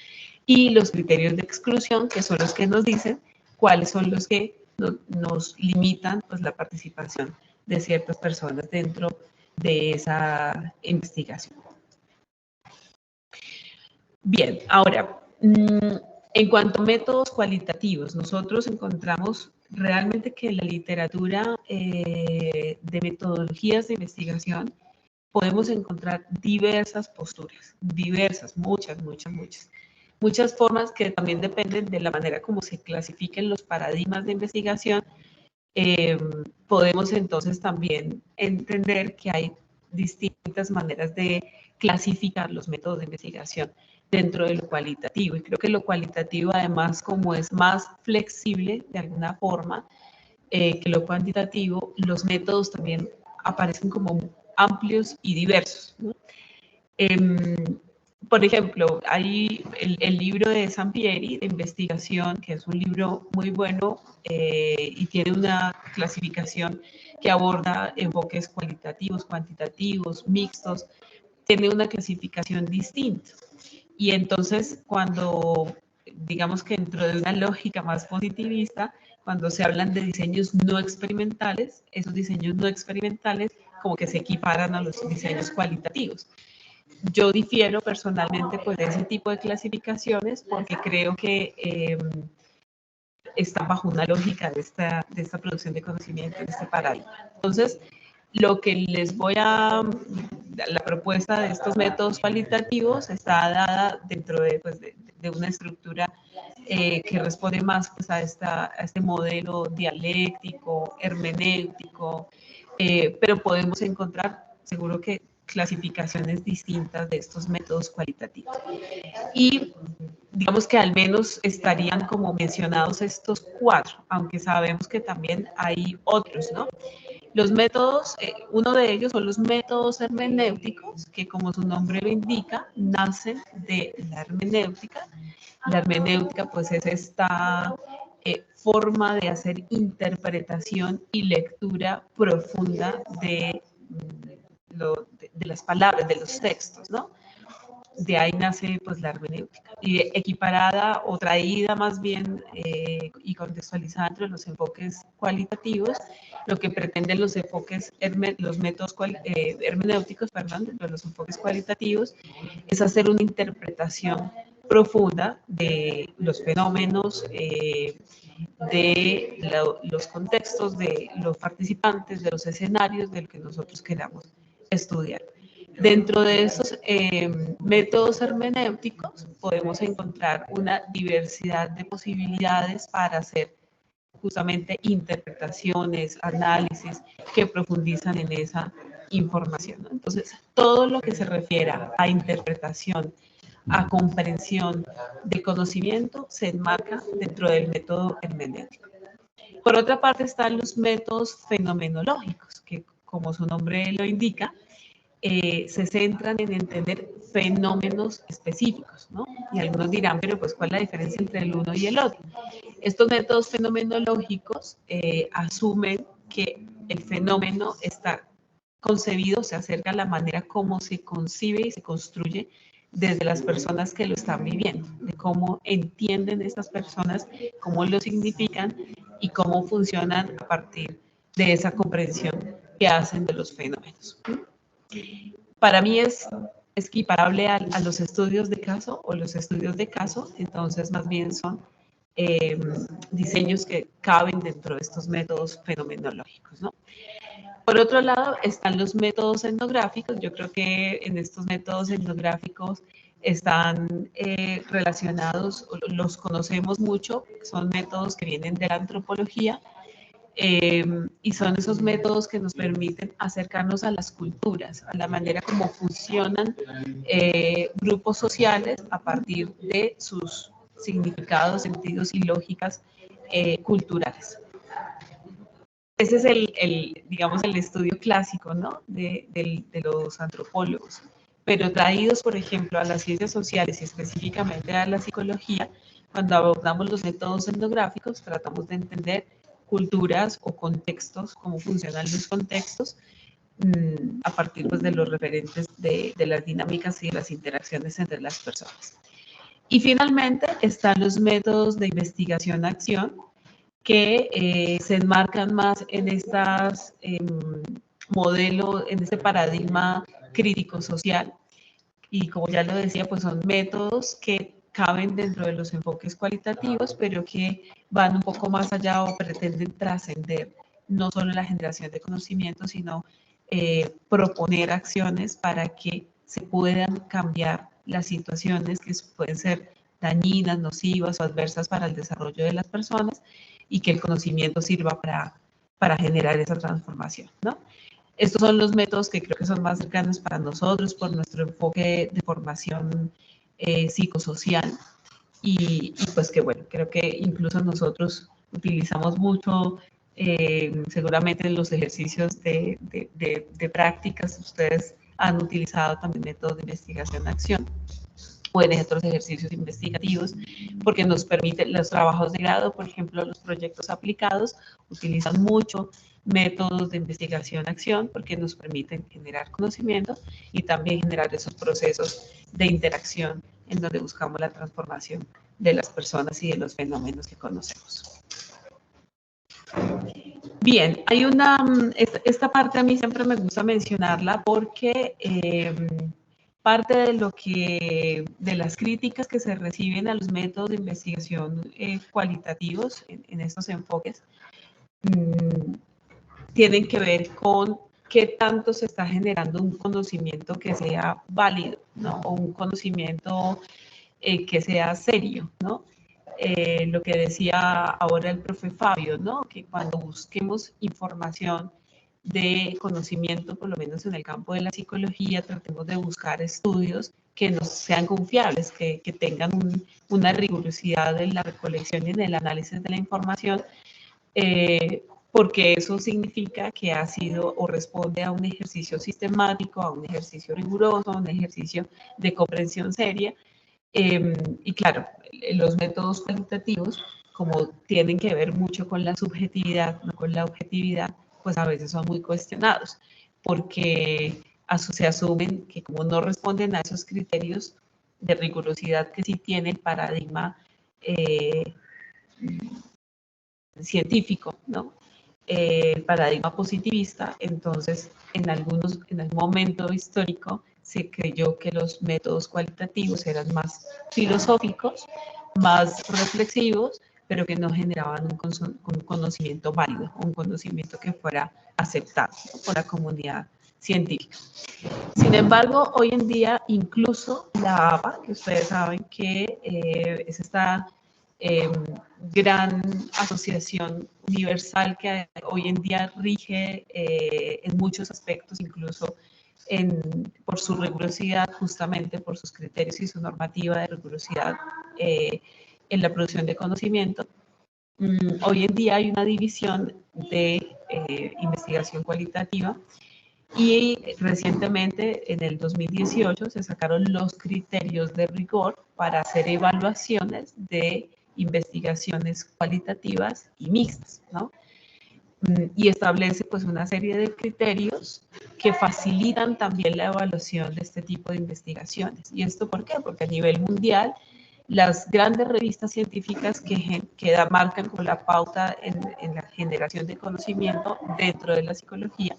y los criterios de exclusión, que son los que nos dicen cuáles son los que nos limitan pues, la participación de ciertas personas dentro de esa investigación. Bien, ahora, en cuanto a métodos cualitativos, nosotros encontramos realmente que la literatura de metodologías de investigación podemos encontrar diversas posturas, muchas formas que también dependen de la manera como se clasifiquen los paradigmas de investigación. Podemos entonces también entender que hay distintas maneras de clasificar los métodos de investigación dentro de lo cualitativo. Y creo que lo cualitativo, además, como es más flexible de alguna forma que lo cuantitativo, los métodos también aparecen como amplios y diversos, ¿no? Por ejemplo, hay el libro de Sampieri de investigación, que es un libro muy bueno y tiene una clasificación que aborda enfoques cualitativos, cuantitativos, mixtos, tiene una clasificación distinta. Y entonces, cuando, digamos que dentro de una lógica más positivista, cuando se hablan de diseños no experimentales, esos diseños no experimentales como que se equiparan a los diseños cualitativos. Yo difiero personalmente pues, de ese tipo de clasificaciones porque creo que está bajo una lógica de esta producción de conocimiento, de este paradigma. Entonces, lo que les voy a... La propuesta de estos métodos cualitativos está dada dentro de, pues, de una estructura que responde más pues, a este modelo dialéctico, hermenéutico, pero podemos encontrar, seguro que clasificaciones distintas de estos métodos cualitativos. Y digamos que al menos estarían como mencionados estos 4, aunque sabemos que también hay otros, ¿no? Los métodos, uno de ellos son los métodos hermenéuticos, que como su nombre lo indica, nacen de la hermenéutica. La hermenéutica pues es esta forma de hacer interpretación y lectura profunda de las palabras, de los textos, ¿no? De ahí nace pues la hermenéutica. Y equiparada o traída más bien y contextualizada entre los enfoques cualitativos, lo que pretenden los enfoques, los métodos hermenéuticos, perdón, dentro de los enfoques cualitativos, es hacer una interpretación profunda de los fenómenos, de los contextos, de los participantes, de los escenarios del que nosotros queramos estudiar. Dentro de esos métodos hermenéuticos podemos encontrar una diversidad de posibilidades para hacer justamente interpretaciones, análisis que profundizan en esa información, ¿no? Entonces, todo lo que se refiera a interpretación, a comprensión de conocimiento, se enmarca dentro del método hermenéutico. Por otra parte, están los métodos fenomenológicos, que como su nombre lo indica, se centran en entender fenómenos específicos, ¿no? Y algunos dirán, pero pues, ¿cuál es la diferencia entre el uno y el otro? Estos métodos fenomenológicos asumen que el fenómeno está concebido, se acerca a la manera como se concibe y se construye desde las personas que lo están viviendo, de cómo entienden estas personas, cómo lo significan y cómo funcionan a partir de esa comprensión que hacen de los fenómenos. Para mí es equiparable a los estudios de caso o los estudios de caso, entonces más bien son diseños que caben dentro de estos métodos fenomenológicos, ¿no? Por otro lado, están los métodos etnográficos. Yo creo que en estos métodos etnográficos están relacionados, los conocemos mucho, son métodos que vienen de la antropología, y son esos métodos que nos permiten acercarnos a las culturas, a la manera como funcionan grupos sociales a partir de sus significados, sentidos y lógicas culturales. Ese es digamos, el estudio clásico, ¿no? de los antropólogos. Pero traídos, por ejemplo, a las ciencias sociales y específicamente a la psicología, cuando abordamos los métodos etnográficos, tratamos de entender culturas o contextos, cómo funcionan los contextos, a partir pues, de los referentes de las dinámicas y de las interacciones entre las personas. Y finalmente están los métodos de investigación-acción, que se enmarcan más en estas modelos, en este paradigma crítico-social. Y como ya lo decía, pues son métodos que caben dentro de los enfoques cualitativos, pero que van un poco más allá o pretenden trascender no solo la generación de conocimiento, sino proponer acciones para que se puedan cambiar las situaciones que pueden ser dañinas, nocivas o adversas para el desarrollo de las personas y que el conocimiento sirva para generar esa transformación, ¿no? Estos son los métodos que creo que son más cercanos para nosotros por nuestro enfoque de formación psicosocial y pues que bueno, creo que incluso nosotros utilizamos mucho, seguramente en los ejercicios de prácticas, ustedes han utilizado también métodos de investigación-acción o en otros ejercicios investigativos, porque nos permite los trabajos de grado, por ejemplo, los proyectos aplicados, utilizan mucho métodos de investigación-acción porque nos permiten generar conocimiento y también generar esos procesos de interacción en donde buscamos la transformación de las personas y de los fenómenos que conocemos. Bien, hay esta parte a mí siempre me gusta mencionarla porque parte de las críticas que se reciben a los métodos de investigación cualitativos en estos enfoques tienen que ver con qué tanto se está generando un conocimiento que sea válido, ¿no? O un conocimiento que sea serio, ¿no? Lo que decía ahora el profe Fabio, ¿no? Que cuando busquemos información de conocimiento, por lo menos en el campo de la psicología, tratemos de buscar estudios que nos sean confiables, que tengan una rigurosidad en la recolección y en el análisis de la información, porque eso significa que ha sido o responde a un ejercicio sistemático, a un ejercicio riguroso, a un ejercicio de comprensión seria. Y claro, los métodos cualitativos, como tienen que ver mucho con la subjetividad, no con la objetividad, pues a veces son muy cuestionados, porque se asumen que como no responden a esos criterios de rigurosidad que sí tiene el paradigma científico, ¿no? El paradigma positivista, entonces en algún momento histórico se creyó que los métodos cualitativos eran más filosóficos, más reflexivos, pero que no generaban un conocimiento válido, un conocimiento que fuera aceptado, ¿no?, por la comunidad científica. Sin embargo, hoy en día, incluso la APA, que ustedes saben que es esta gran asociación universal que hoy en día rige en muchos aspectos, incluso por su rigurosidad, justamente por sus criterios y su normativa de rigurosidad en la producción de conocimiento. Hoy en día hay una división de investigación cualitativa y recientemente, en el 2018, se sacaron los criterios de rigor para hacer evaluaciones de investigaciones cualitativas y mixtas, ¿no? Y establece pues una serie de criterios que facilitan también la evaluación de este tipo de investigaciones. ¿Y esto por qué? Porque a nivel mundial, las grandes revistas científicas que marcan con la pauta en la generación de conocimiento dentro de la psicología,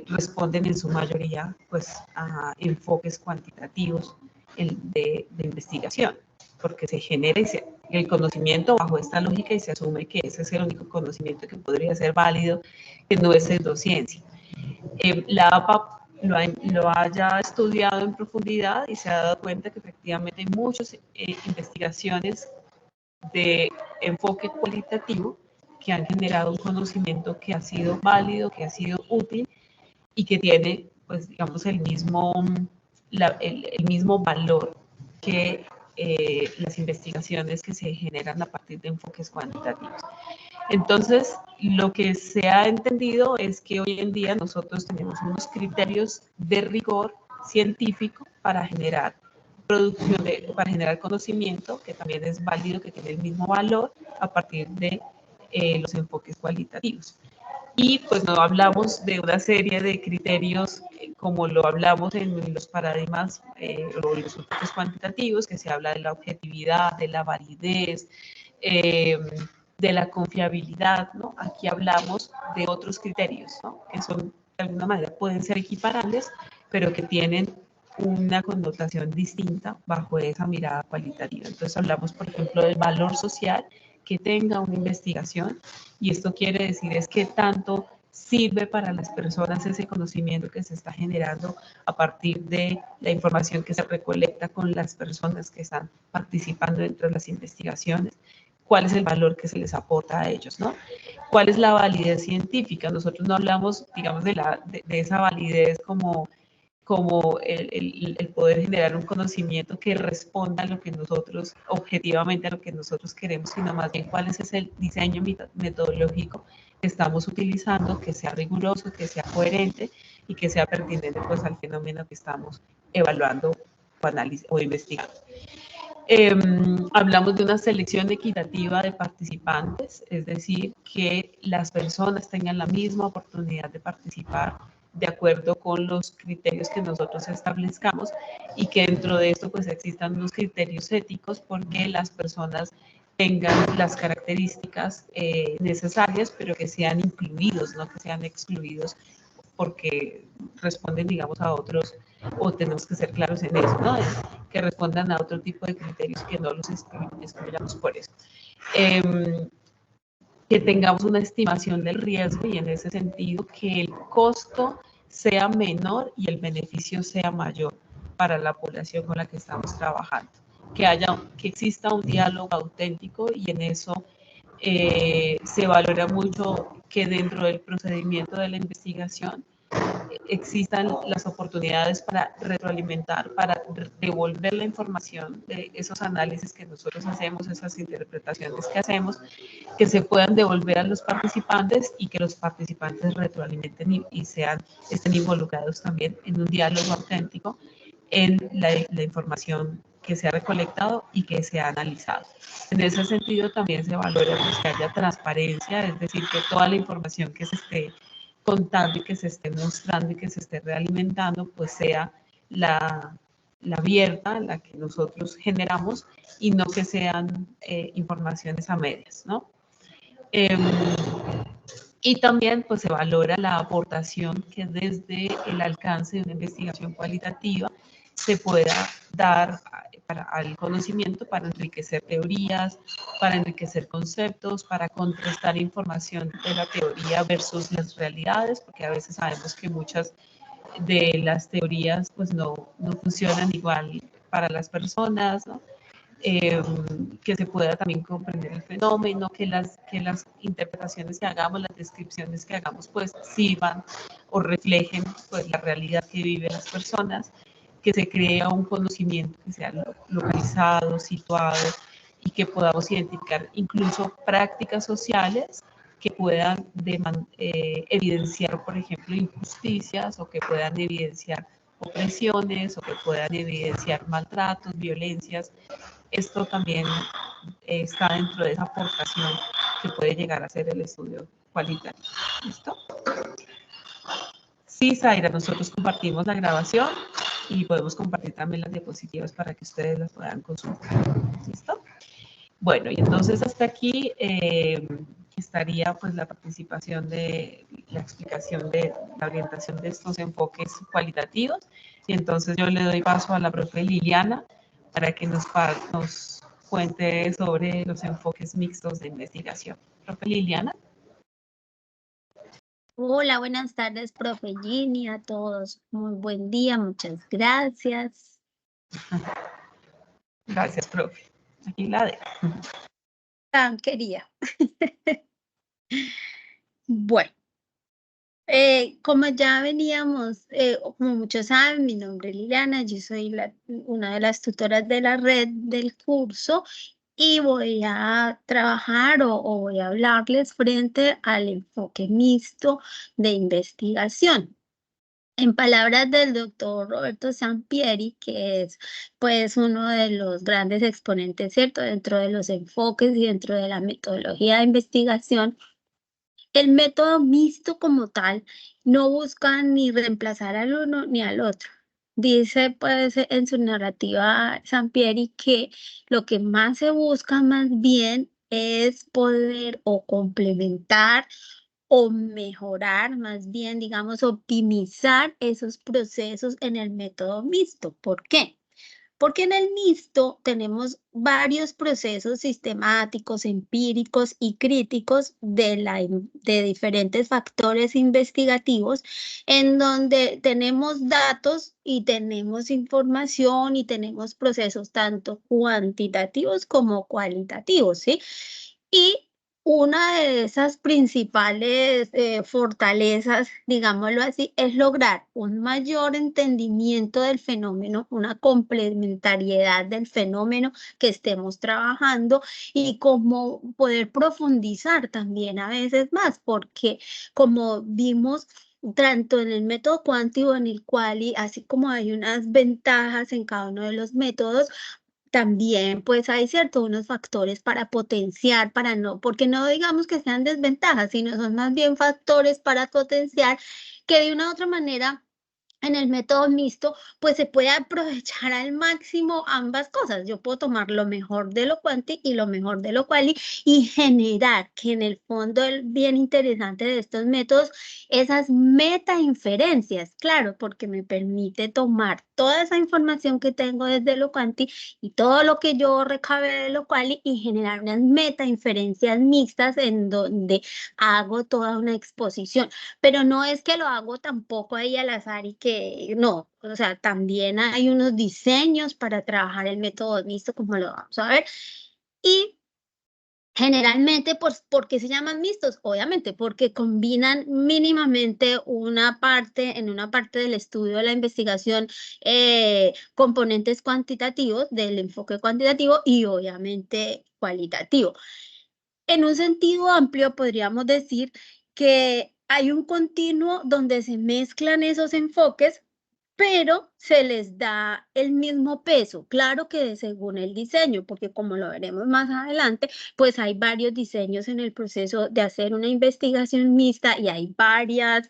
responden en su mayoría pues, a enfoques cuantitativos de investigación, porque se genera el conocimiento bajo esta lógica y se asume que ese es el único conocimiento que podría ser válido, que no es pseudociencia. La APA lo haya estudiado en profundidad y se ha dado cuenta que efectivamente hay muchas investigaciones de enfoque cualitativo que han generado un conocimiento que ha sido válido, que ha sido útil y que tiene, pues, digamos, el mismo valor que las investigaciones que se generan a partir de enfoques cuantitativos. Entonces, lo que se ha entendido es que hoy en día nosotros tenemos unos criterios de rigor científico para generar para generar conocimiento, que también es válido, que tiene el mismo valor a partir de los enfoques cualitativos. Y pues no hablamos de una serie de criterios como lo hablamos en los paradigmas o los enfoques cuantitativos, que se habla de la objetividad, de la validez, de la confiabilidad, ¿no? Aquí hablamos de otros criterios, ¿no?, que son de alguna manera pueden ser equiparables, pero que tienen una connotación distinta bajo esa mirada cualitativa. Entonces hablamos, por ejemplo, del valor social que tenga una investigación, y esto quiere decir es que tanto sirve para las personas ese conocimiento que se está generando a partir de la información que se recolecta con las personas que están participando dentro de las investigaciones, cuál es el valor que se les aporta a ellos, ¿no? ¿Cuál es la validez científica? Nosotros no hablamos, digamos, de esa validez como el poder generar un conocimiento que responda a lo que nosotros, objetivamente a lo que nosotros queremos, sino más bien cuál es ese diseño metodológico que estamos utilizando, que sea riguroso, que sea coherente y que sea pertinente pues al fenómeno que estamos evaluando o investigando. Hablamos de una selección equitativa de participantes, es decir, que las personas tengan la misma oportunidad de participar de acuerdo con los criterios que nosotros establezcamos y que dentro de esto pues existan unos criterios éticos porque las personas tengan las características necesarias, pero que sean incluidos, no que sean excluidos porque responden, digamos, a otros, o tenemos que ser claros en eso, ¿no? Que respondan a otro tipo de criterios que no los excluyamos por eso. Que tengamos una estimación del riesgo y en ese sentido que el costo sea menor y el beneficio sea mayor para la población con la que estamos trabajando. Que exista un diálogo auténtico y en eso se valora mucho que dentro del procedimiento de la investigación existan las oportunidades para retroalimentar, para devolver la información de esos análisis que nosotros hacemos, esas interpretaciones que hacemos, que se puedan devolver a los participantes y que los participantes retroalimenten y estén involucrados también en un diálogo auténtico en la información que se ha recolectado y que se ha analizado. En ese sentido también se valora pues, que haya transparencia, es decir, que toda la información que se esté contando y que se esté mostrando y que se esté realimentando, pues sea la abierta, la que nosotros generamos y no que sean informaciones a medias, ¿no? Y también pues se valora la aportación que desde el alcance de una investigación cualitativa se pueda dar al conocimiento para enriquecer teorías, para enriquecer conceptos, para contrastar información de la teoría versus las realidades, porque a veces sabemos que muchas de las teorías pues no funcionan igual para las personas, ¿no? Que se pueda también comprender el fenómeno, que las interpretaciones que hagamos, las descripciones que hagamos, pues sirvan o reflejen pues, la realidad que viven las personas, que se crea un conocimiento que sea localizado, situado y que podamos identificar incluso prácticas sociales que puedan evidenciar, por ejemplo, injusticias o que puedan evidenciar opresiones o que puedan evidenciar maltratos, violencias. Esto también está dentro de esa aportación que puede llegar a ser el estudio cualitativo. ¿Listo? Sí, Zaira, nosotros compartimos la grabación y podemos compartir también las diapositivas para que ustedes las puedan consultar. ¿Listo? Bueno, y entonces hasta aquí estaría pues la participación de la explicación de la orientación de estos enfoques cualitativos. Y entonces yo le doy paso a la profe Liliana para que nos cuente sobre los enfoques mixtos de investigación. Profe Liliana. Hola, buenas tardes, profe Ginny, a todos. Muy buen día, muchas gracias. Gracias, profe. Aquí la dejo. Tan querida. Bueno, como ya veníamos, como muchos saben, mi nombre es Liliana, yo soy una de las tutoras de la red del curso y voy a trabajar o voy a hablarles frente al enfoque mixto de investigación. En palabras del doctor Roberto Sampieri, que es pues uno de los grandes exponentes, ¿cierto?, dentro de los enfoques y dentro de la metodología de investigación, el método mixto como tal no busca ni reemplazar al uno ni al otro. Dice pues en su narrativa Sampieri que lo que más se busca más bien es poder o complementar o mejorar, más bien, digamos, optimizar esos procesos en el método mixto. ¿Por qué? Porque en el mixto tenemos varios procesos sistemáticos, empíricos y críticos de diferentes factores investigativos, en donde tenemos datos y tenemos información y tenemos procesos tanto cuantitativos como cualitativos, ¿sí? Y una de esas principales fortalezas, digámoslo así, es lograr un mayor entendimiento del fenómeno, una complementariedad del fenómeno que estemos trabajando y cómo poder profundizar también a veces más, porque como vimos, tanto en el método cuántico en el quali, así como hay unas ventajas en cada uno de los métodos, también pues hay ciertos unos factores para potenciar, para no, porque no digamos que sean desventajas, sino son más bien factores para potenciar que de una u otra manera en el método mixto, pues se puede aprovechar al máximo ambas cosas. Yo puedo tomar lo mejor de lo cuanti y lo mejor de lo quali y generar que en el fondo el bien interesante de estos métodos, esas meta-inferencias, claro, porque me permite tomar toda esa información que tengo desde lo cuanti y todo lo que yo recabe de lo quali y generar unas meta-inferencias mixtas en donde hago toda una exposición. Pero no es que lo hago tampoco ahí al azar y que no, o sea, también hay unos diseños para trabajar el método mixto, como lo vamos a ver. Y generalmente, ¿por qué se llaman mixtos? Obviamente, porque combinan mínimamente en una parte del estudio de la investigación, componentes cuantitativos del enfoque cuantitativo y obviamente cualitativo. En un sentido amplio, podríamos decir que hay un continuo donde se mezclan esos enfoques, pero se les da el mismo peso. Claro que según el diseño, porque como lo veremos más adelante, pues hay varios diseños en el proceso de hacer una investigación mixta y hay varias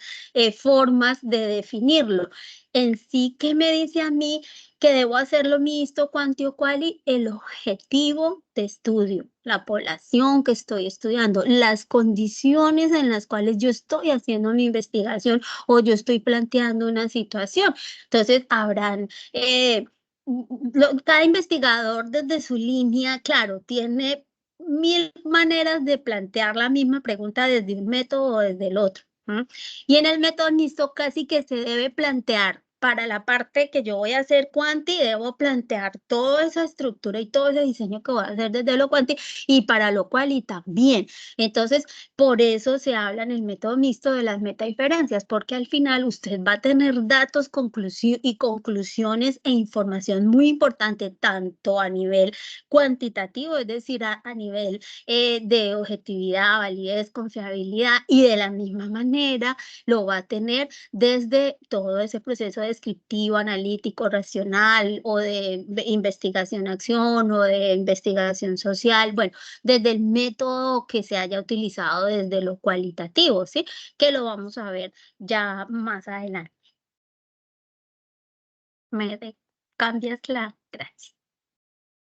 formas de definirlo. En sí, ¿qué me dice a mí que debo hacerlo mixto, cuanti o quali? El objetivo de estudio, la población que estoy estudiando, las condiciones en las cuales yo estoy haciendo mi investigación o yo estoy planteando una situación. Entonces, habrán, cada investigador desde su línea, claro, tiene mil maneras de plantear la misma pregunta desde un método o desde el otro. Y en el método mixto casi que se debe plantear para la parte que yo voy a hacer cuanti, debo plantear toda esa estructura y todo ese diseño que voy a hacer desde lo cuanti y para lo quali también. Entonces, por eso se habla en el método mixto de las metainferencias, porque al final usted va a tener datos y conclusiones e información muy importante, tanto a nivel cuantitativo, es decir, a nivel de objetividad, validez, confiabilidad, y de la misma manera lo va a tener desde todo ese proceso descriptivo, analítico, racional o de investigación-acción o de investigación social, bueno, desde el método que se haya utilizado desde lo cualitativo, ¿sí? Que lo vamos a ver ya más adelante. Cambias la gracia.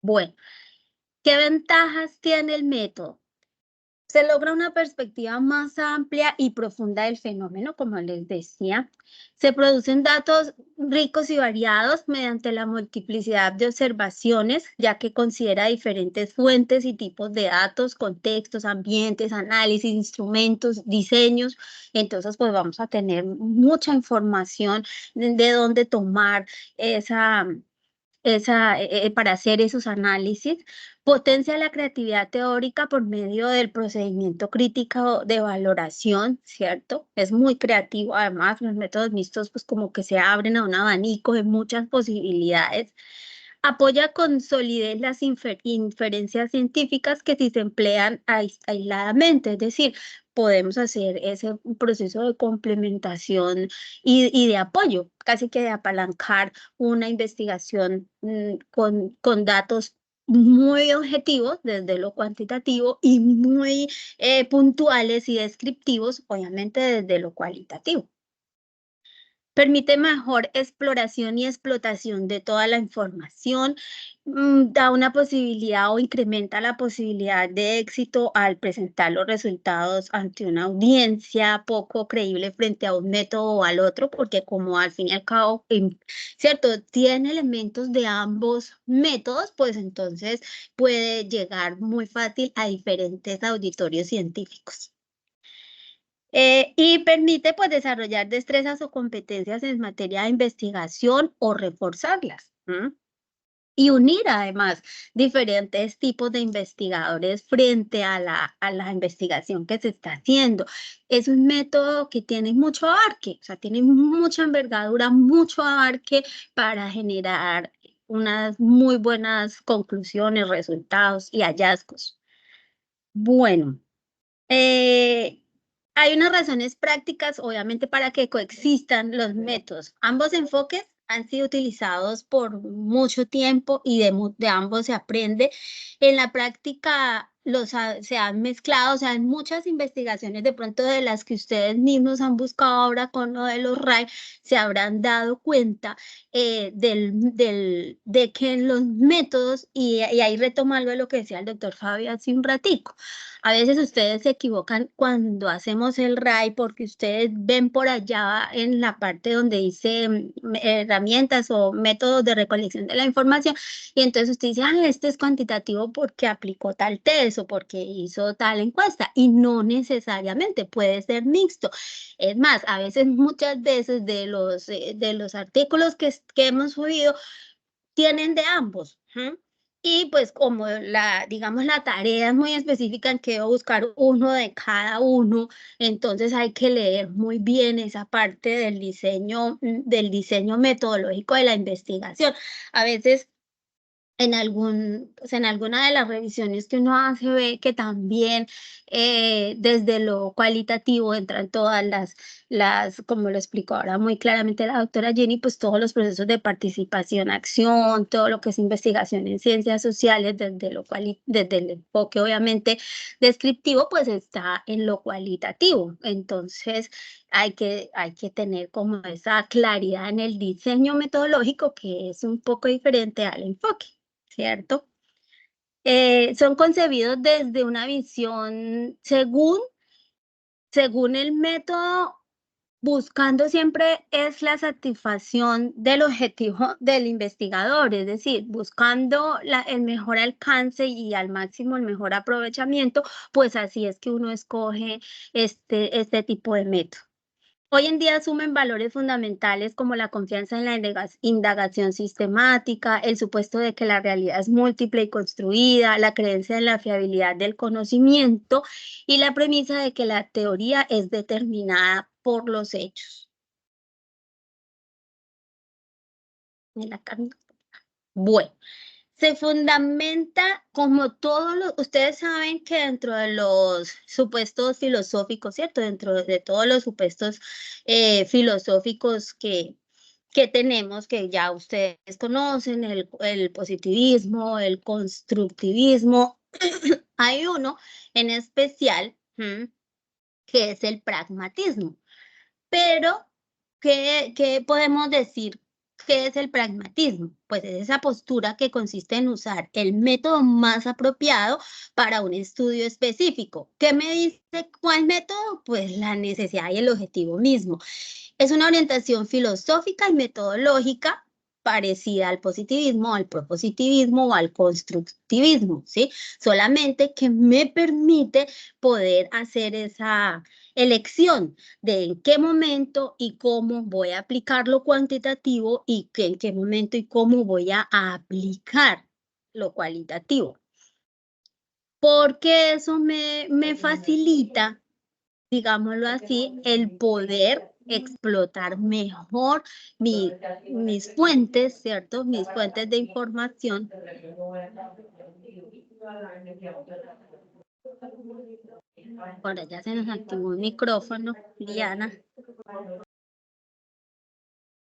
Bueno, ¿qué ventajas tiene el método? Se logra una perspectiva más amplia y profunda del fenómeno, como les decía. Se producen datos ricos y variados mediante la multiplicidad de observaciones, ya que considera diferentes fuentes y tipos de datos, contextos, ambientes, análisis, instrumentos, diseños. Entonces, pues vamos a tener mucha información de dónde tomar para hacer esos análisis. Potencia la creatividad teórica por medio del procedimiento crítico de valoración, ¿cierto? Es muy creativo, además los métodos mixtos pues como que se abren a un abanico de muchas posibilidades. Apoya con solidez las inferencias científicas que si se emplean aisladamente, es decir, podemos hacer ese proceso de complementación y de apoyo, casi que de apalancar una investigación con datos muy objetivos desde lo cuantitativo y muy puntuales y descriptivos, obviamente desde lo cualitativo. permite mejor exploración y explotación de toda la información, da una posibilidad o incrementa la posibilidad de éxito al presentar los resultados ante una audiencia poco creíble frente a un método o al otro, porque como al fin y al cabo, ¿cierto? Tiene elementos de ambos métodos, pues entonces puede llegar muy fácil a diferentes auditorios científicos. Y permite pues desarrollar destrezas o competencias en materia de investigación o reforzarlas. Y unir además diferentes tipos de investigadores frente a la investigación que se está haciendo. Es un método que tiene mucho abarque, o sea, tiene mucha envergadura, mucho abarque para generar unas muy buenas conclusiones, resultados y hallazgos. Bueno, hay unas razones prácticas, obviamente, para que coexistan los métodos. Ambos enfoques han sido utilizados por mucho tiempo y de ambos se aprende. En la práctica se han mezclado, o sea, en muchas investigaciones de pronto de las que ustedes mismos han buscado ahora con lo de los RAI, se habrán dado cuenta de que en los métodos, y ahí retomo algo de lo que decía el doctor Fabio hace un ratico, a veces ustedes se equivocan cuando hacemos el RAI porque ustedes ven por allá en la parte donde dice herramientas o métodos de recolección de la información y entonces usted dice, ah, este es cuantitativo porque aplicó tal test o porque hizo tal encuesta y no necesariamente puede ser mixto. Es más, a veces, muchas veces de los artículos que hemos subido tienen de ambos. Y pues como digamos, la tarea es muy específica en que debo buscar uno de cada uno, entonces hay que leer muy bien esa parte del diseño metodológico de la investigación. A veces pues en alguna de las revisiones que uno hace ve que también desde lo cualitativo entran todas como lo explicó ahora muy claramente la doctora Jenny, pues todos los procesos de participación, acción, todo lo que es investigación en ciencias sociales, desde el enfoque obviamente descriptivo, pues está en lo cualitativo. Entonces hay que tener como esa claridad en el diseño metodológico que es un poco diferente al enfoque. ¿Cierto? Son concebidos desde una visión según el método, buscando siempre es la satisfacción del objetivo del investigador, es decir, buscando el mejor alcance y al máximo el mejor aprovechamiento, pues así es que uno escoge este tipo de método. Hoy en día asumen valores fundamentales como la confianza en la indagación sistemática, el supuesto de que la realidad es múltiple y construida, la creencia en la fiabilidad del conocimiento y la premisa de que la teoría es determinada por los hechos. Bueno. Se fundamenta como ustedes saben que dentro de los supuestos filosóficos, ¿cierto? Dentro de todos los supuestos filosóficos que tenemos, que ya ustedes conocen, el positivismo, el constructivismo, hay uno en especial que es el pragmatismo. Pero, ¿qué podemos decir? ¿Qué es el pragmatismo? Pues es esa postura que consiste en usar el método más apropiado para un estudio específico. ¿Qué me dice cuál método? Pues la necesidad y el objetivo mismo. Es una orientación filosófica y metodológica parecida al positivismo, al propositivismo o al constructivismo, ¿sí? Solamente que me permite poder hacer esa elección de en qué momento y cómo voy a aplicar lo cuantitativo y en qué momento y cómo voy a aplicar lo cualitativo. Porque eso me facilita, digámoslo así, el poder explotar mejor mis fuentes, ¿cierto? Mis fuentes de información. Ahora ya se nos activó el micrófono, Diana.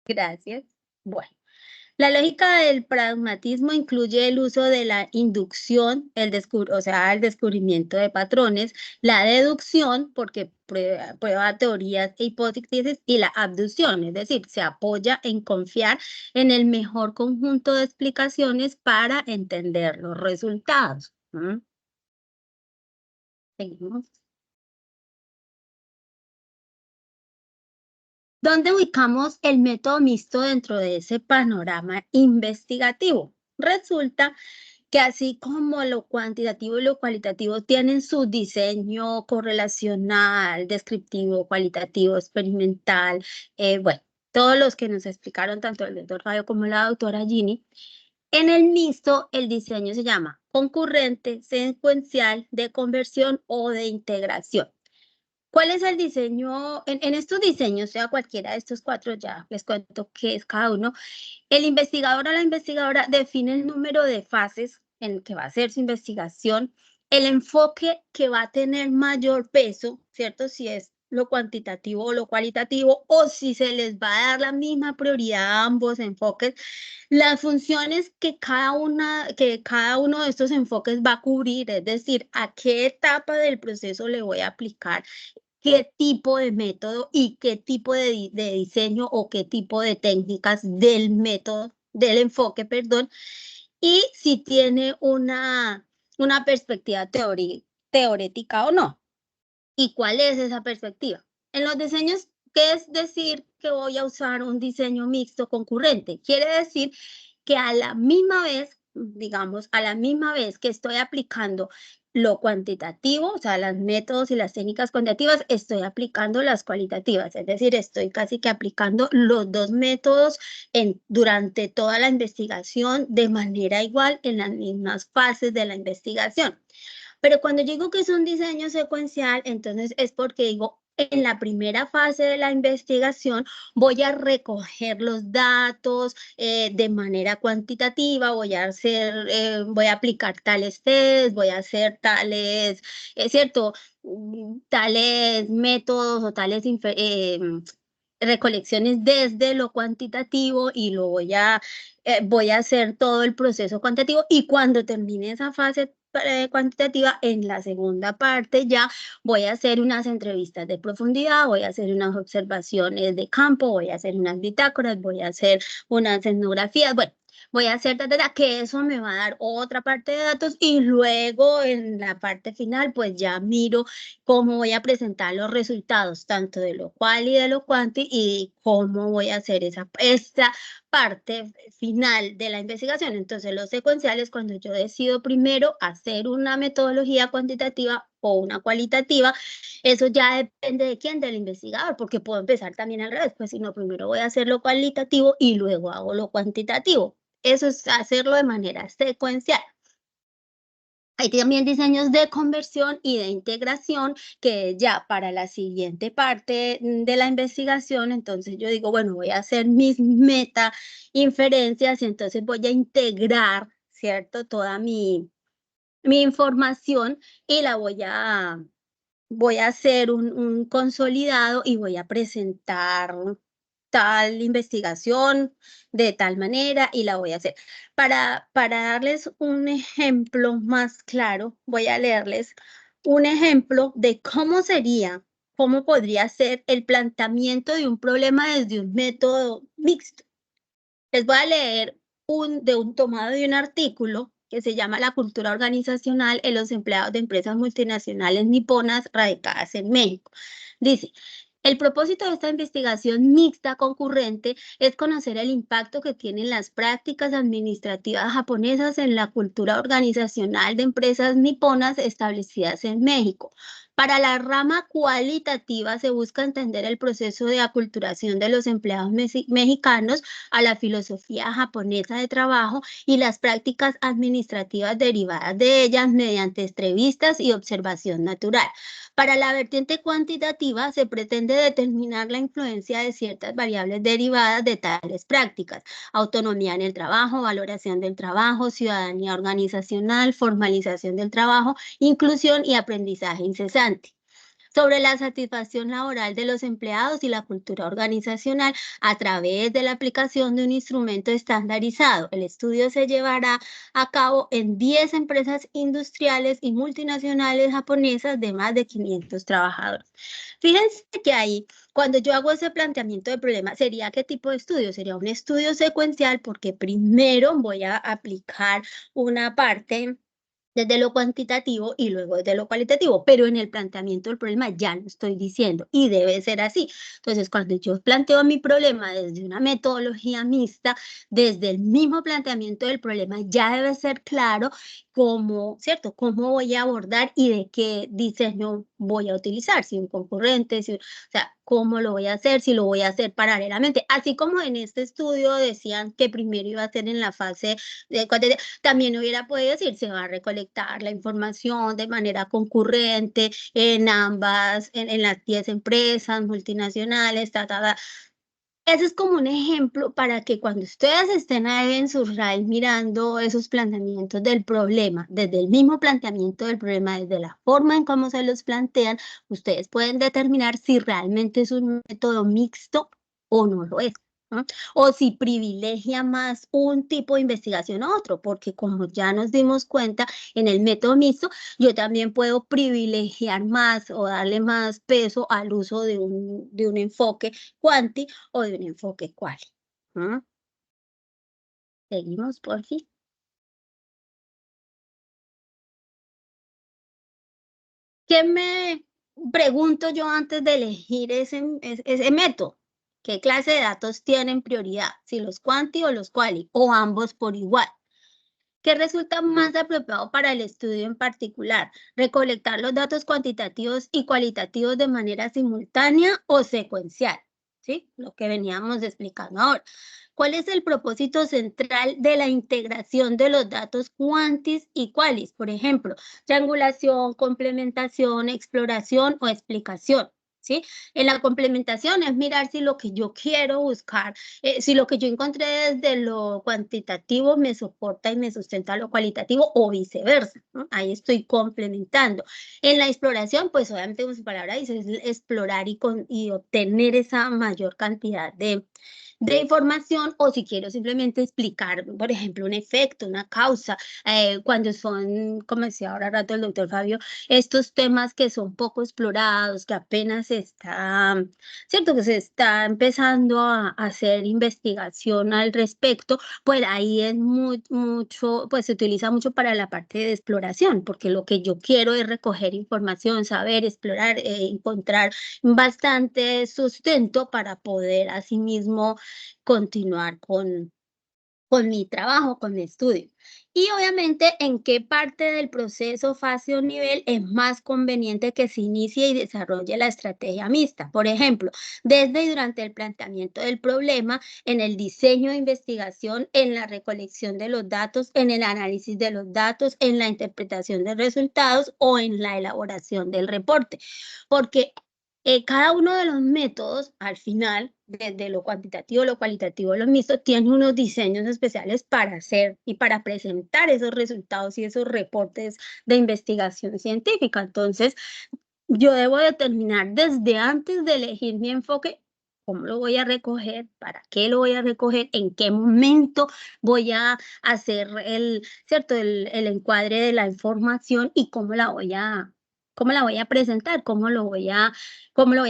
Gracias. Bueno, La lógica del pragmatismo incluye el uso de la inducción, el descubrimiento de patrones, la deducción, porque prueba teorías e hipótesis, y la abducción, es decir, se apoya en confiar en el mejor conjunto de explicaciones para entender los resultados. Seguimos. ¿Dónde ubicamos el método mixto dentro de ese panorama investigativo? Resulta que así como lo cuantitativo y lo cualitativo tienen su diseño correlacional, descriptivo, cualitativo, experimental, bueno, todos los que nos explicaron tanto el doctor Fabio como la doctora Ginny, en el mixto el diseño se llama concurrente, secuencial, de conversión o de integración. ¿Cuál es el diseño? En estos diseños, sea cualquiera de estos cuatro, ya les cuento qué es cada uno. El investigador o la investigadora define el número de fases en el que va a hacer su investigación, el enfoque que va a tener mayor peso, ¿cierto? Si es lo cuantitativo o lo cualitativo, o si se les va a dar la misma prioridad a ambos enfoques, las funciones que cada uno de estos enfoques va a cubrir, es decir, a qué etapa del proceso le voy a aplicar qué tipo de método y qué tipo de diseño o qué tipo de técnicas del método, del enfoque, perdón, y si tiene una perspectiva teórica o no. ¿Y cuál es esa perspectiva? En los diseños, ¿qué es decir que voy a usar un diseño mixto concurrente? Quiere decir que a la misma vez, digamos, a la misma vez que estoy aplicando lo cuantitativo, o sea, los métodos y las técnicas cuantitativas, estoy aplicando las cualitativas, es decir, estoy casi que aplicando los dos métodos durante toda la investigación de manera igual en las mismas fases de la investigación. Pero cuando digo que es un diseño secuencial, entonces es porque digo, en la primera fase de la investigación voy a recoger los datos de manera cuantitativa, voy a aplicar tales test, voy a hacer tales, es cierto, tales métodos o tales recolecciones desde lo cuantitativo y voy a hacer todo el proceso cuantitativo y cuando termine esa fase cuantitativa, en la segunda parte ya voy a hacer unas entrevistas de profundidad, voy a hacer unas observaciones de campo, voy a hacer unas bitácoras, voy a hacer unas etnografías, bueno, voy a hacer que eso me va a dar otra parte de datos y luego en la parte final pues ya miro cómo voy a presentar los resultados tanto de lo cual y de lo cuanti y cómo voy a hacer esta parte final de la investigación. Entonces, los secuenciales, cuando yo decido primero hacer una metodología cuantitativa o una cualitativa, eso ya depende de quién, del investigador, porque puedo empezar también al revés, pues si no, primero voy a hacer lo cualitativo y luego hago lo cuantitativo. Eso es hacerlo de manera secuencial. Hay también diseños de conversión y de integración que ya para la siguiente parte de la investigación, entonces yo digo, bueno, voy a hacer mis meta inferencias y entonces voy a integrar, ¿cierto? Toda mi información y la voy a hacer un consolidado y voy a presentar tal investigación de tal manera y la voy a hacer. Para darles un ejemplo más claro, voy a leerles un ejemplo de cómo podría ser el planteamiento de un problema desde un método mixto. Les voy a leer tomado de un artículo que se llama La cultura organizacional en los empleados de empresas multinacionales niponas radicadas en México. Dice, el propósito de esta investigación mixta concurrente es conocer el impacto que tienen las prácticas administrativas japonesas en la cultura organizacional de empresas niponas establecidas en México. Para la rama cualitativa se busca entender el proceso de aculturación de los empleados mexicanos a la filosofía japonesa de trabajo y las prácticas administrativas derivadas de ellas mediante entrevistas y observación natural. Para la vertiente cuantitativa se pretende determinar la influencia de ciertas variables derivadas de tales prácticas: autonomía en el trabajo, valoración del trabajo, ciudadanía organizacional, formalización del trabajo, inclusión y aprendizaje incesante. sobre la satisfacción laboral de los empleados y la cultura organizacional a través de la aplicación de un instrumento estandarizado. El estudio se llevará a cabo en 10 empresas industriales y multinacionales japonesas de más de 500 trabajadores. Fíjense que ahí, cuando yo hago ese planteamiento de problema, ¿sería qué tipo de estudio? Sería un estudio secuencial porque primero voy a aplicar una parte desde lo cuantitativo y luego desde lo cualitativo, pero en el planteamiento del problema ya lo estoy diciendo y debe ser así. Entonces, cuando yo planteo mi problema desde una metodología mixta, desde el mismo planteamiento del problema ya debe ser claro cómo, ¿cierto? Cómo voy a abordar y de qué diseño voy a utilizar, si un concurrente, si, o sea, cómo lo voy a hacer, si lo voy a hacer paralelamente. Así como en este estudio decían que primero iba a ser en la fase de también hubiera podido decir, se va a recolectar la información de manera concurrente en ambas, en las 10 empresas multinacionales, Ese es como un ejemplo para que cuando ustedes estén ahí en sus RAID mirando esos planteamientos del problema, desde el mismo planteamiento del problema, desde la forma en cómo se los plantean, ustedes pueden determinar si realmente es un método mixto o no lo es, ¿no? O si privilegia más un tipo de investigación a otro, porque como ya nos dimos cuenta, en el método mixto yo también puedo privilegiar más o darle más peso al uso de un enfoque cuanti o de un enfoque quali. ¿Mm? Seguimos, por fin. ¿Qué me pregunto yo antes de elegir ese método? ¿Qué clase de datos tienen prioridad? Si los quanti o los quali, o ambos por igual. ¿Qué resulta más apropiado para el estudio en particular? ¿Recolectar los datos cuantitativos y cualitativos de manera simultánea o secuencial? ¿Sí? Lo que veníamos explicando ahora. ¿Cuál es el propósito central de la integración de los datos quantis y qualis? Por ejemplo, triangulación, complementación, exploración o explicación. ¿Sí? En la complementación es mirar si lo que yo quiero buscar, si lo que yo encontré desde lo cuantitativo me soporta y me sustenta lo cualitativo o viceversa, ¿no? Ahí estoy complementando. En la exploración, pues obviamente como su palabra dice, es explorar y obtener esa mayor cantidad de información, o si quiero simplemente explicar, por ejemplo, un efecto, una causa, cuando son, como decía ahora rato el doctor Fabio, estos temas que son poco explorados, que apenas está, ¿cierto? Que se está empezando a hacer investigación al respecto, pues ahí es mucho, pues se utiliza mucho para la parte de exploración, porque lo que yo quiero es recoger información, saber, explorar, encontrar bastante sustento para poder asimismo continuar con mi trabajo, con mi estudio. Y obviamente, en qué parte del proceso, fase o nivel es más conveniente que se inicie y desarrolle la estrategia mixta. Por ejemplo, desde y durante el planteamiento del problema, en el diseño de investigación, en la recolección de los datos, en el análisis de los datos, en la interpretación de resultados o en la elaboración del reporte. Porque cada uno de los métodos, al final, desde lo cuantitativo, lo cualitativo, lo mixto, tiene unos diseños especiales para hacer y para presentar esos resultados y esos reportes de investigación científica. Entonces, yo debo determinar desde antes de elegir mi enfoque cómo lo voy a recoger, para qué lo voy a recoger, en qué momento voy a hacer ¿cierto? El encuadre de la información y cómo la voy a presentar, cómo lo voy a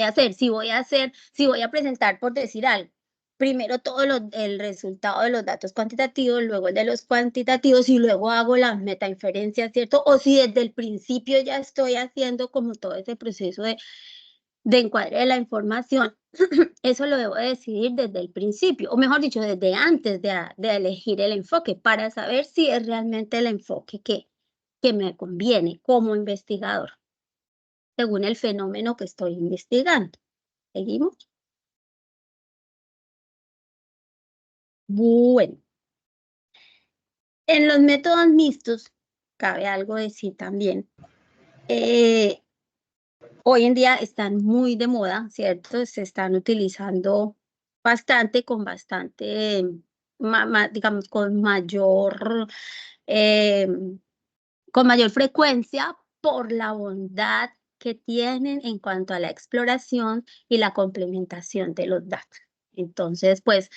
hacer. Si voy a presentar, por decir algo, primero todo el resultado de los datos cuantitativos, luego el de los cuantitativos y luego hago las metainferencias, ¿cierto? O si desde el principio ya estoy haciendo como todo ese proceso de encuadre de la información, eso lo debo decidir desde el principio, o mejor dicho, desde antes de elegir el enfoque, para saber si es realmente el enfoque que me conviene como investigador, según el fenómeno que estoy investigando. ¿Seguimos? Bueno, en los métodos mixtos, cabe algo decir también, hoy en día están muy de moda, ¿cierto? Se están utilizando bastante, con bastante, digamos, con mayor frecuencia por la bondad que tienen en cuanto a la exploración y la complementación de los datos. Entonces, pues,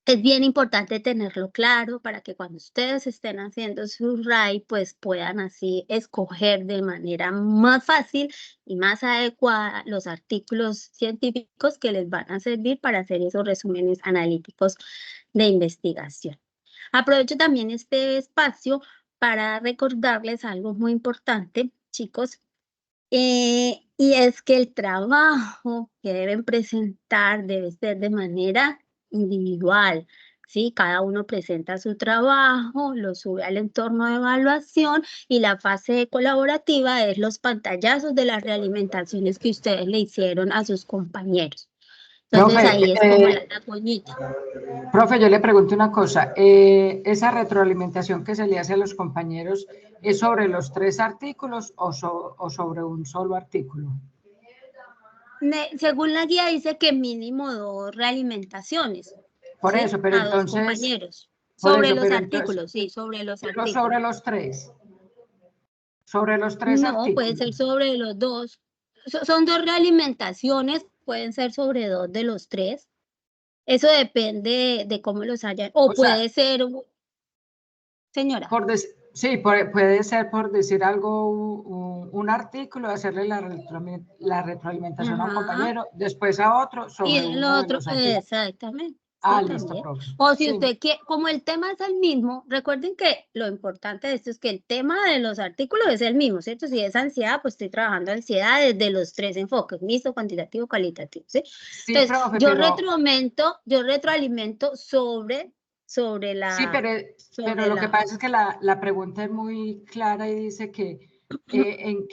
es bien importante tenerlo claro para que cuando ustedes estén haciendo su RAI, pues puedan así escoger de manera más fácil y más adecuada los artículos científicos que les van a servir para hacer esos resúmenes analíticos de investigación. Aprovecho también este espacio para recordarles algo muy importante, chicos, y es que el trabajo que deben presentar debe ser de manera individual, ¿sí? Cada uno presenta su trabajo, lo sube al entorno de evaluación y la fase colaborativa es los pantallazos de las realimentaciones que ustedes le hicieron a sus compañeros. Entonces Profe, ahí es como la coñita. profe, yo le pregunto una cosa. ¿Esa retroalimentación que se le hace a los compañeros es sobre los 3 artículos o sobre un solo artículo? Según la guía dice que mínimo 2 realimentaciones. Por ¿sí? eso, pero a 2 entonces... compañeros. Por Sobre eso, los pero artículos, sí, sobre los pero artículos. sobre los 3. Sobre los 3 No, artículos. puede ser sobre los 2. Son 2 realimentaciones, pueden ser sobre 2 de los 3. Eso depende de cómo los hayan. O puede ser, señora. Sí, puede ser por decir algo, un artículo, hacerle la retroalimentación a un compañero, después a otro sobre y el uno de otro, los artículos. exactamente. Ah, Sí, listo, también. profe. O si Sí. usted quiere, como el tema es el mismo, recuerden que lo importante de esto es que el tema de los artículos es el mismo, ¿cierto? Si es ansiedad, pues estoy trabajando ansiedad desde los 3 enfoques, mixto, cuantitativo, cualitativo, ¿sí? Sí, Entonces, profe, yo pero... retroalimento sobre la... Sí, pero lo que pasa es que la pregunta es muy clara y dice que en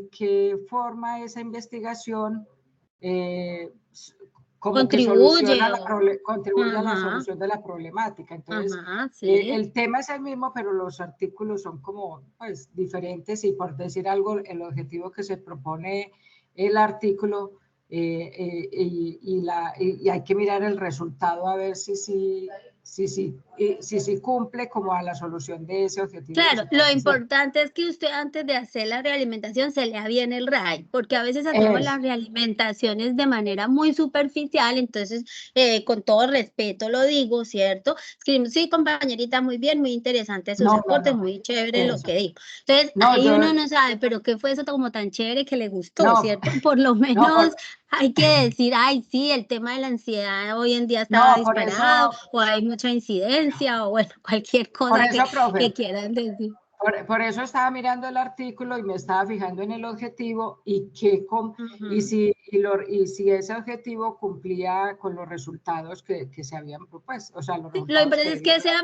qué forma esa investigación como contribuye. que contribuye a la Ajá. solución de la problemática. Entonces, Ajá, sí. el tema es el mismo, pero los artículos son como pues, diferentes y por decir algo, el objetivo que se propone el artículo y hay que mirar el resultado a ver si cumple como a la solución de ese objetivo. Claro, lo importante es que usted antes de hacer la realimentación se lea bien el RAI, porque a veces hacemos las realimentaciones de manera muy superficial, entonces con todo respeto lo digo, ¿cierto? Sí, compañerita, muy bien, muy interesante sus aportes, muy chévere lo que dijo. Entonces, ahí uno no sabe, pero ¿qué fue eso como tan chévere que le gustó, ¿cierto? Por lo menos hay que decir, ay, sí, el tema de la ansiedad hoy en día está disparado, o hay mucha incidencia, o bueno, cualquier cosa que quieran decir. Por eso estaba mirando el artículo y me estaba fijando en el objetivo y si ese objetivo cumplía con los resultados que se habían propuesto. O sea, los lo importante es que sea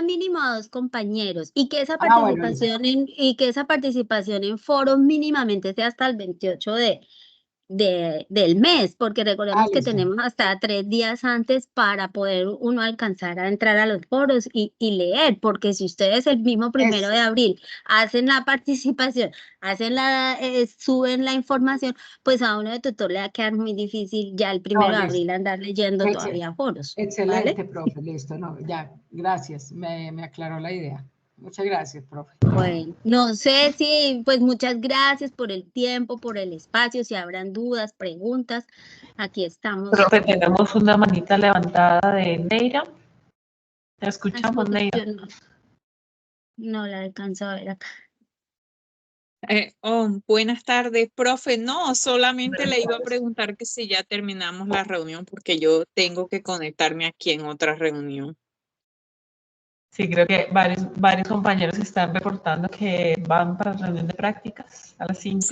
mínimo a 2 compañeros y que esa participación en foros mínimamente sea hasta el 28 del mes, porque recordemos que tenemos hasta 3 días antes para poder uno alcanzar a entrar a los foros y leer, porque si ustedes el mismo 1 de abril hacen la participación, suben la información, pues a uno de tutor le va a quedar muy difícil ya el 1 de abril andar leyendo todavía foros. Excelente, ¿vale? profe, listo, ya, gracias, me aclaró la idea. Muchas gracias, profe. Bueno, no sé si, pues muchas gracias por el tiempo, por el espacio, si habrán dudas, preguntas, aquí estamos. Profe, tenemos una manita levantada de Neira. ¿La escuchamos, Neira? No la alcanzo a ver acá. Buenas tardes, profe. No, solamente le iba a preguntar que si ya terminamos la reunión porque yo tengo que conectarme aquí en otra reunión. Sí, creo que varios compañeros están reportando que van para reunión de prácticas a las 5.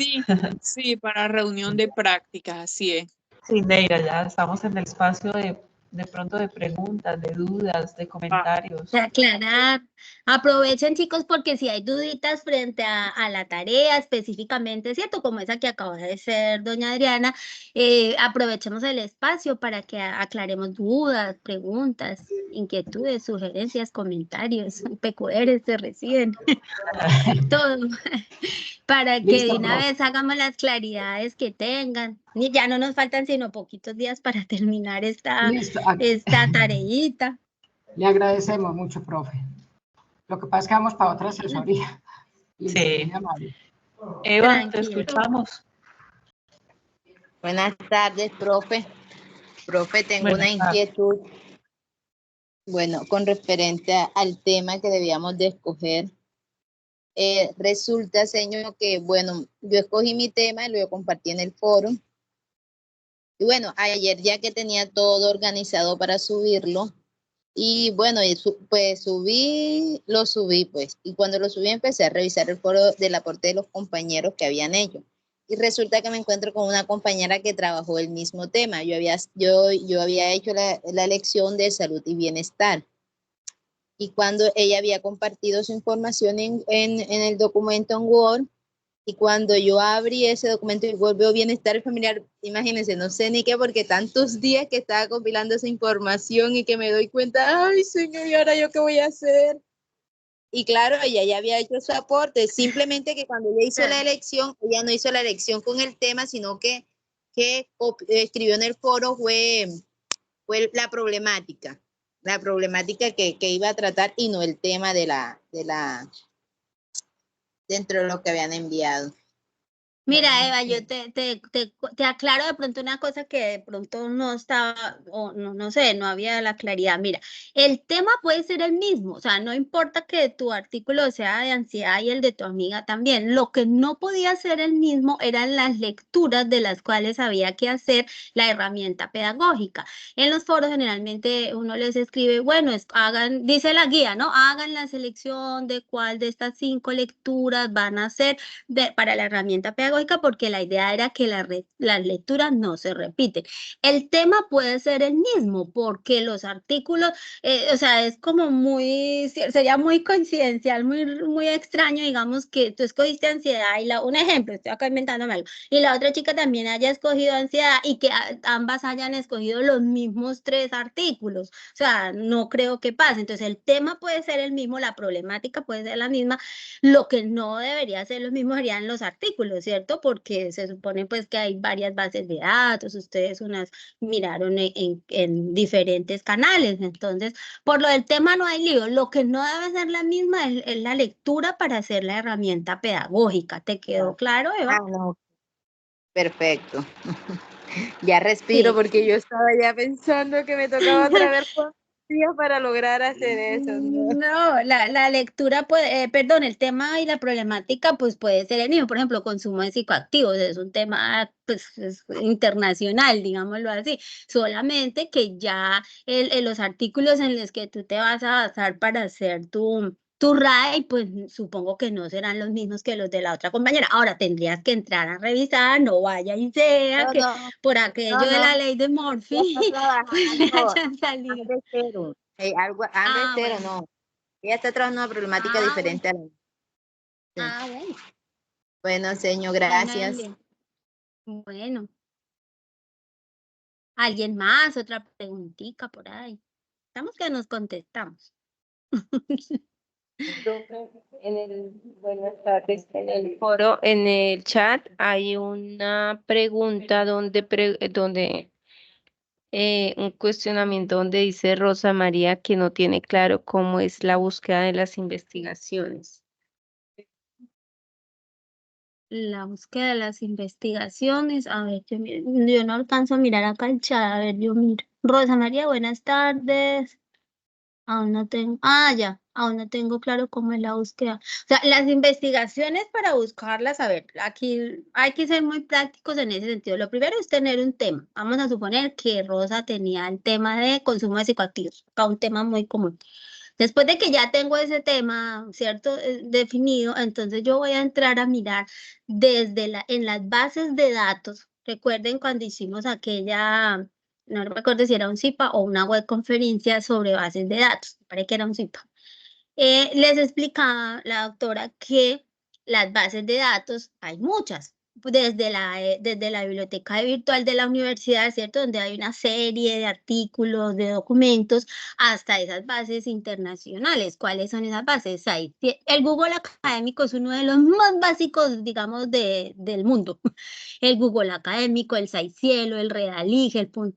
Sí, para reunión de prácticas, así es. Sí, Neira, ya estamos en el espacio de pronto de preguntas, de dudas, de comentarios. De aclarar. Aprovechen, chicos, porque si hay duditas frente a la tarea específicamente, ¿cierto? Como esa que acaba de ser doña Adriana, aprovechemos el espacio para que aclaremos dudas, preguntas, inquietudes, sugerencias, comentarios, PQR se reciben, todo, para que de una vez hagamos las claridades que tengan. Y ya no nos faltan sino poquitos días para terminar esta tareita. Le agradecemos mucho, profe. Lo que pasa es que vamos para otra asesoría. Sí. Eva, te Tranquila. escuchamos. Buenas tardes, profe. Profe, tengo una Buenas tardes. inquietud. Bueno, con referente al tema que debíamos de escoger. Resulta, señor, que, bueno, yo escogí mi tema y lo compartí en el foro. Y bueno, ayer ya que tenía todo organizado para subirlo, y bueno, pues lo subí pues. Y cuando lo subí empecé a revisar el foro del aporte de los compañeros que habían hecho. Y resulta que me encuentro con una compañera que trabajó el mismo tema. Yo había hecho la lección de salud y bienestar. Y cuando ella había compartido su información en el documento en Word, y cuando yo abrí ese documento y veo bienestar familiar, imagínense, no sé ni qué, porque tantos días que estaba compilando esa información y que me doy cuenta, ay, señor, ¿y ahora yo qué voy a hacer? Y claro, ella ya había hecho su aporte, simplemente que cuando ella hizo la elección, ella no hizo la elección con el tema, sino que escribió en el foro fue la problemática que iba a tratar y no el tema dentro de lo que habían enviado. Mira, Eva, yo te aclaro de pronto una cosa que de pronto no estaba, o no sé, no había la claridad. Mira, el tema puede ser el mismo, o sea, no importa que tu artículo sea de ansiedad y el de tu amiga también. Lo que no podía ser el mismo eran las lecturas de las cuales había que hacer la herramienta pedagógica. En los foros generalmente uno les escribe, bueno, dice la guía, ¿no? Hagan la selección de cuál de estas 5 lecturas van a hacer para la herramienta pedagógica, porque la idea era que las lecturas no se repiten. El tema puede ser el mismo, porque los artículos, o sea, es como sería muy coincidencial, muy extraño, digamos, que tú escogiste ansiedad y un ejemplo, estoy acá inventándome algo, y la otra chica también haya escogido ansiedad y que ambas hayan escogido los mismos 3 artículos. O sea, no creo que pase. Entonces, el tema puede ser el mismo, la problemática puede ser la misma, lo que no debería ser lo mismo serían los artículos, ¿cierto? Porque se supone pues que hay varias bases de datos, ustedes unas miraron en diferentes canales, entonces por lo del tema no hay lío, lo que no debe ser la misma es la lectura para hacer la herramienta pedagógica. ¿Te quedó claro, Eva? No. Perfecto. Ya respiro Sí. porque yo estaba ya pensando que me tocaba otra vez días para lograr hacer eso. No, la lectura puede, perdón, el tema y la problemática pues puede ser el mismo. Por ejemplo, consumo de psicoactivos es un tema pues es internacional, digámoslo así. Solamente que ya los artículos en los que tú te vas a basar para hacer tu RAE, pues supongo que no serán los mismos que los de la otra compañera. Ahora tendrías que entrar a revisar, no vaya y sea que por aquello de la ley de Murphy pues le hayan salido. Algo bueno. no. Ella está trabajando una problemática diferente a la mía. Bueno. Bueno, señor, Bueno, gracias. Evelyn. Bueno. ¿Alguien más? Otra preguntita por ahí. Estamos que nos contestamos. Buenas tardes. En el foro, en el chat, hay una pregunta donde un cuestionamiento donde dice Rosa María que no tiene claro cómo es la búsqueda de las investigaciones. La búsqueda de las investigaciones. A ver, yo no alcanzo a mirar acá el chat. A ver, yo miro. Rosa María, buenas tardes. Aún no tengo, aún no tengo claro cómo es la búsqueda. O sea, las investigaciones para buscarlas, a ver, aquí hay que ser muy prácticos en ese sentido. Lo primero es tener un tema. Vamos a suponer que Rosa tenía el tema de consumo de psicoactivos, acá un tema muy común. Después de que ya tengo ese tema, ¿cierto? Definido, entonces yo voy a entrar a mirar en las bases de datos. Recuerden cuando hicimos aquella, no recuerdo si era un CIPA o una web conferencia sobre bases de datos, me parece que era un CIPA. Les explicaba la doctora que las bases de datos hay muchas, desde la biblioteca virtual de la universidad, ¿cierto? Donde hay una serie de artículos, de documentos, hasta esas bases internacionales. ¿Cuáles son esas bases? El Google Académico es uno de los más básicos, digamos, del mundo. El Google Académico, el SciCielo, el Redalige, el .org.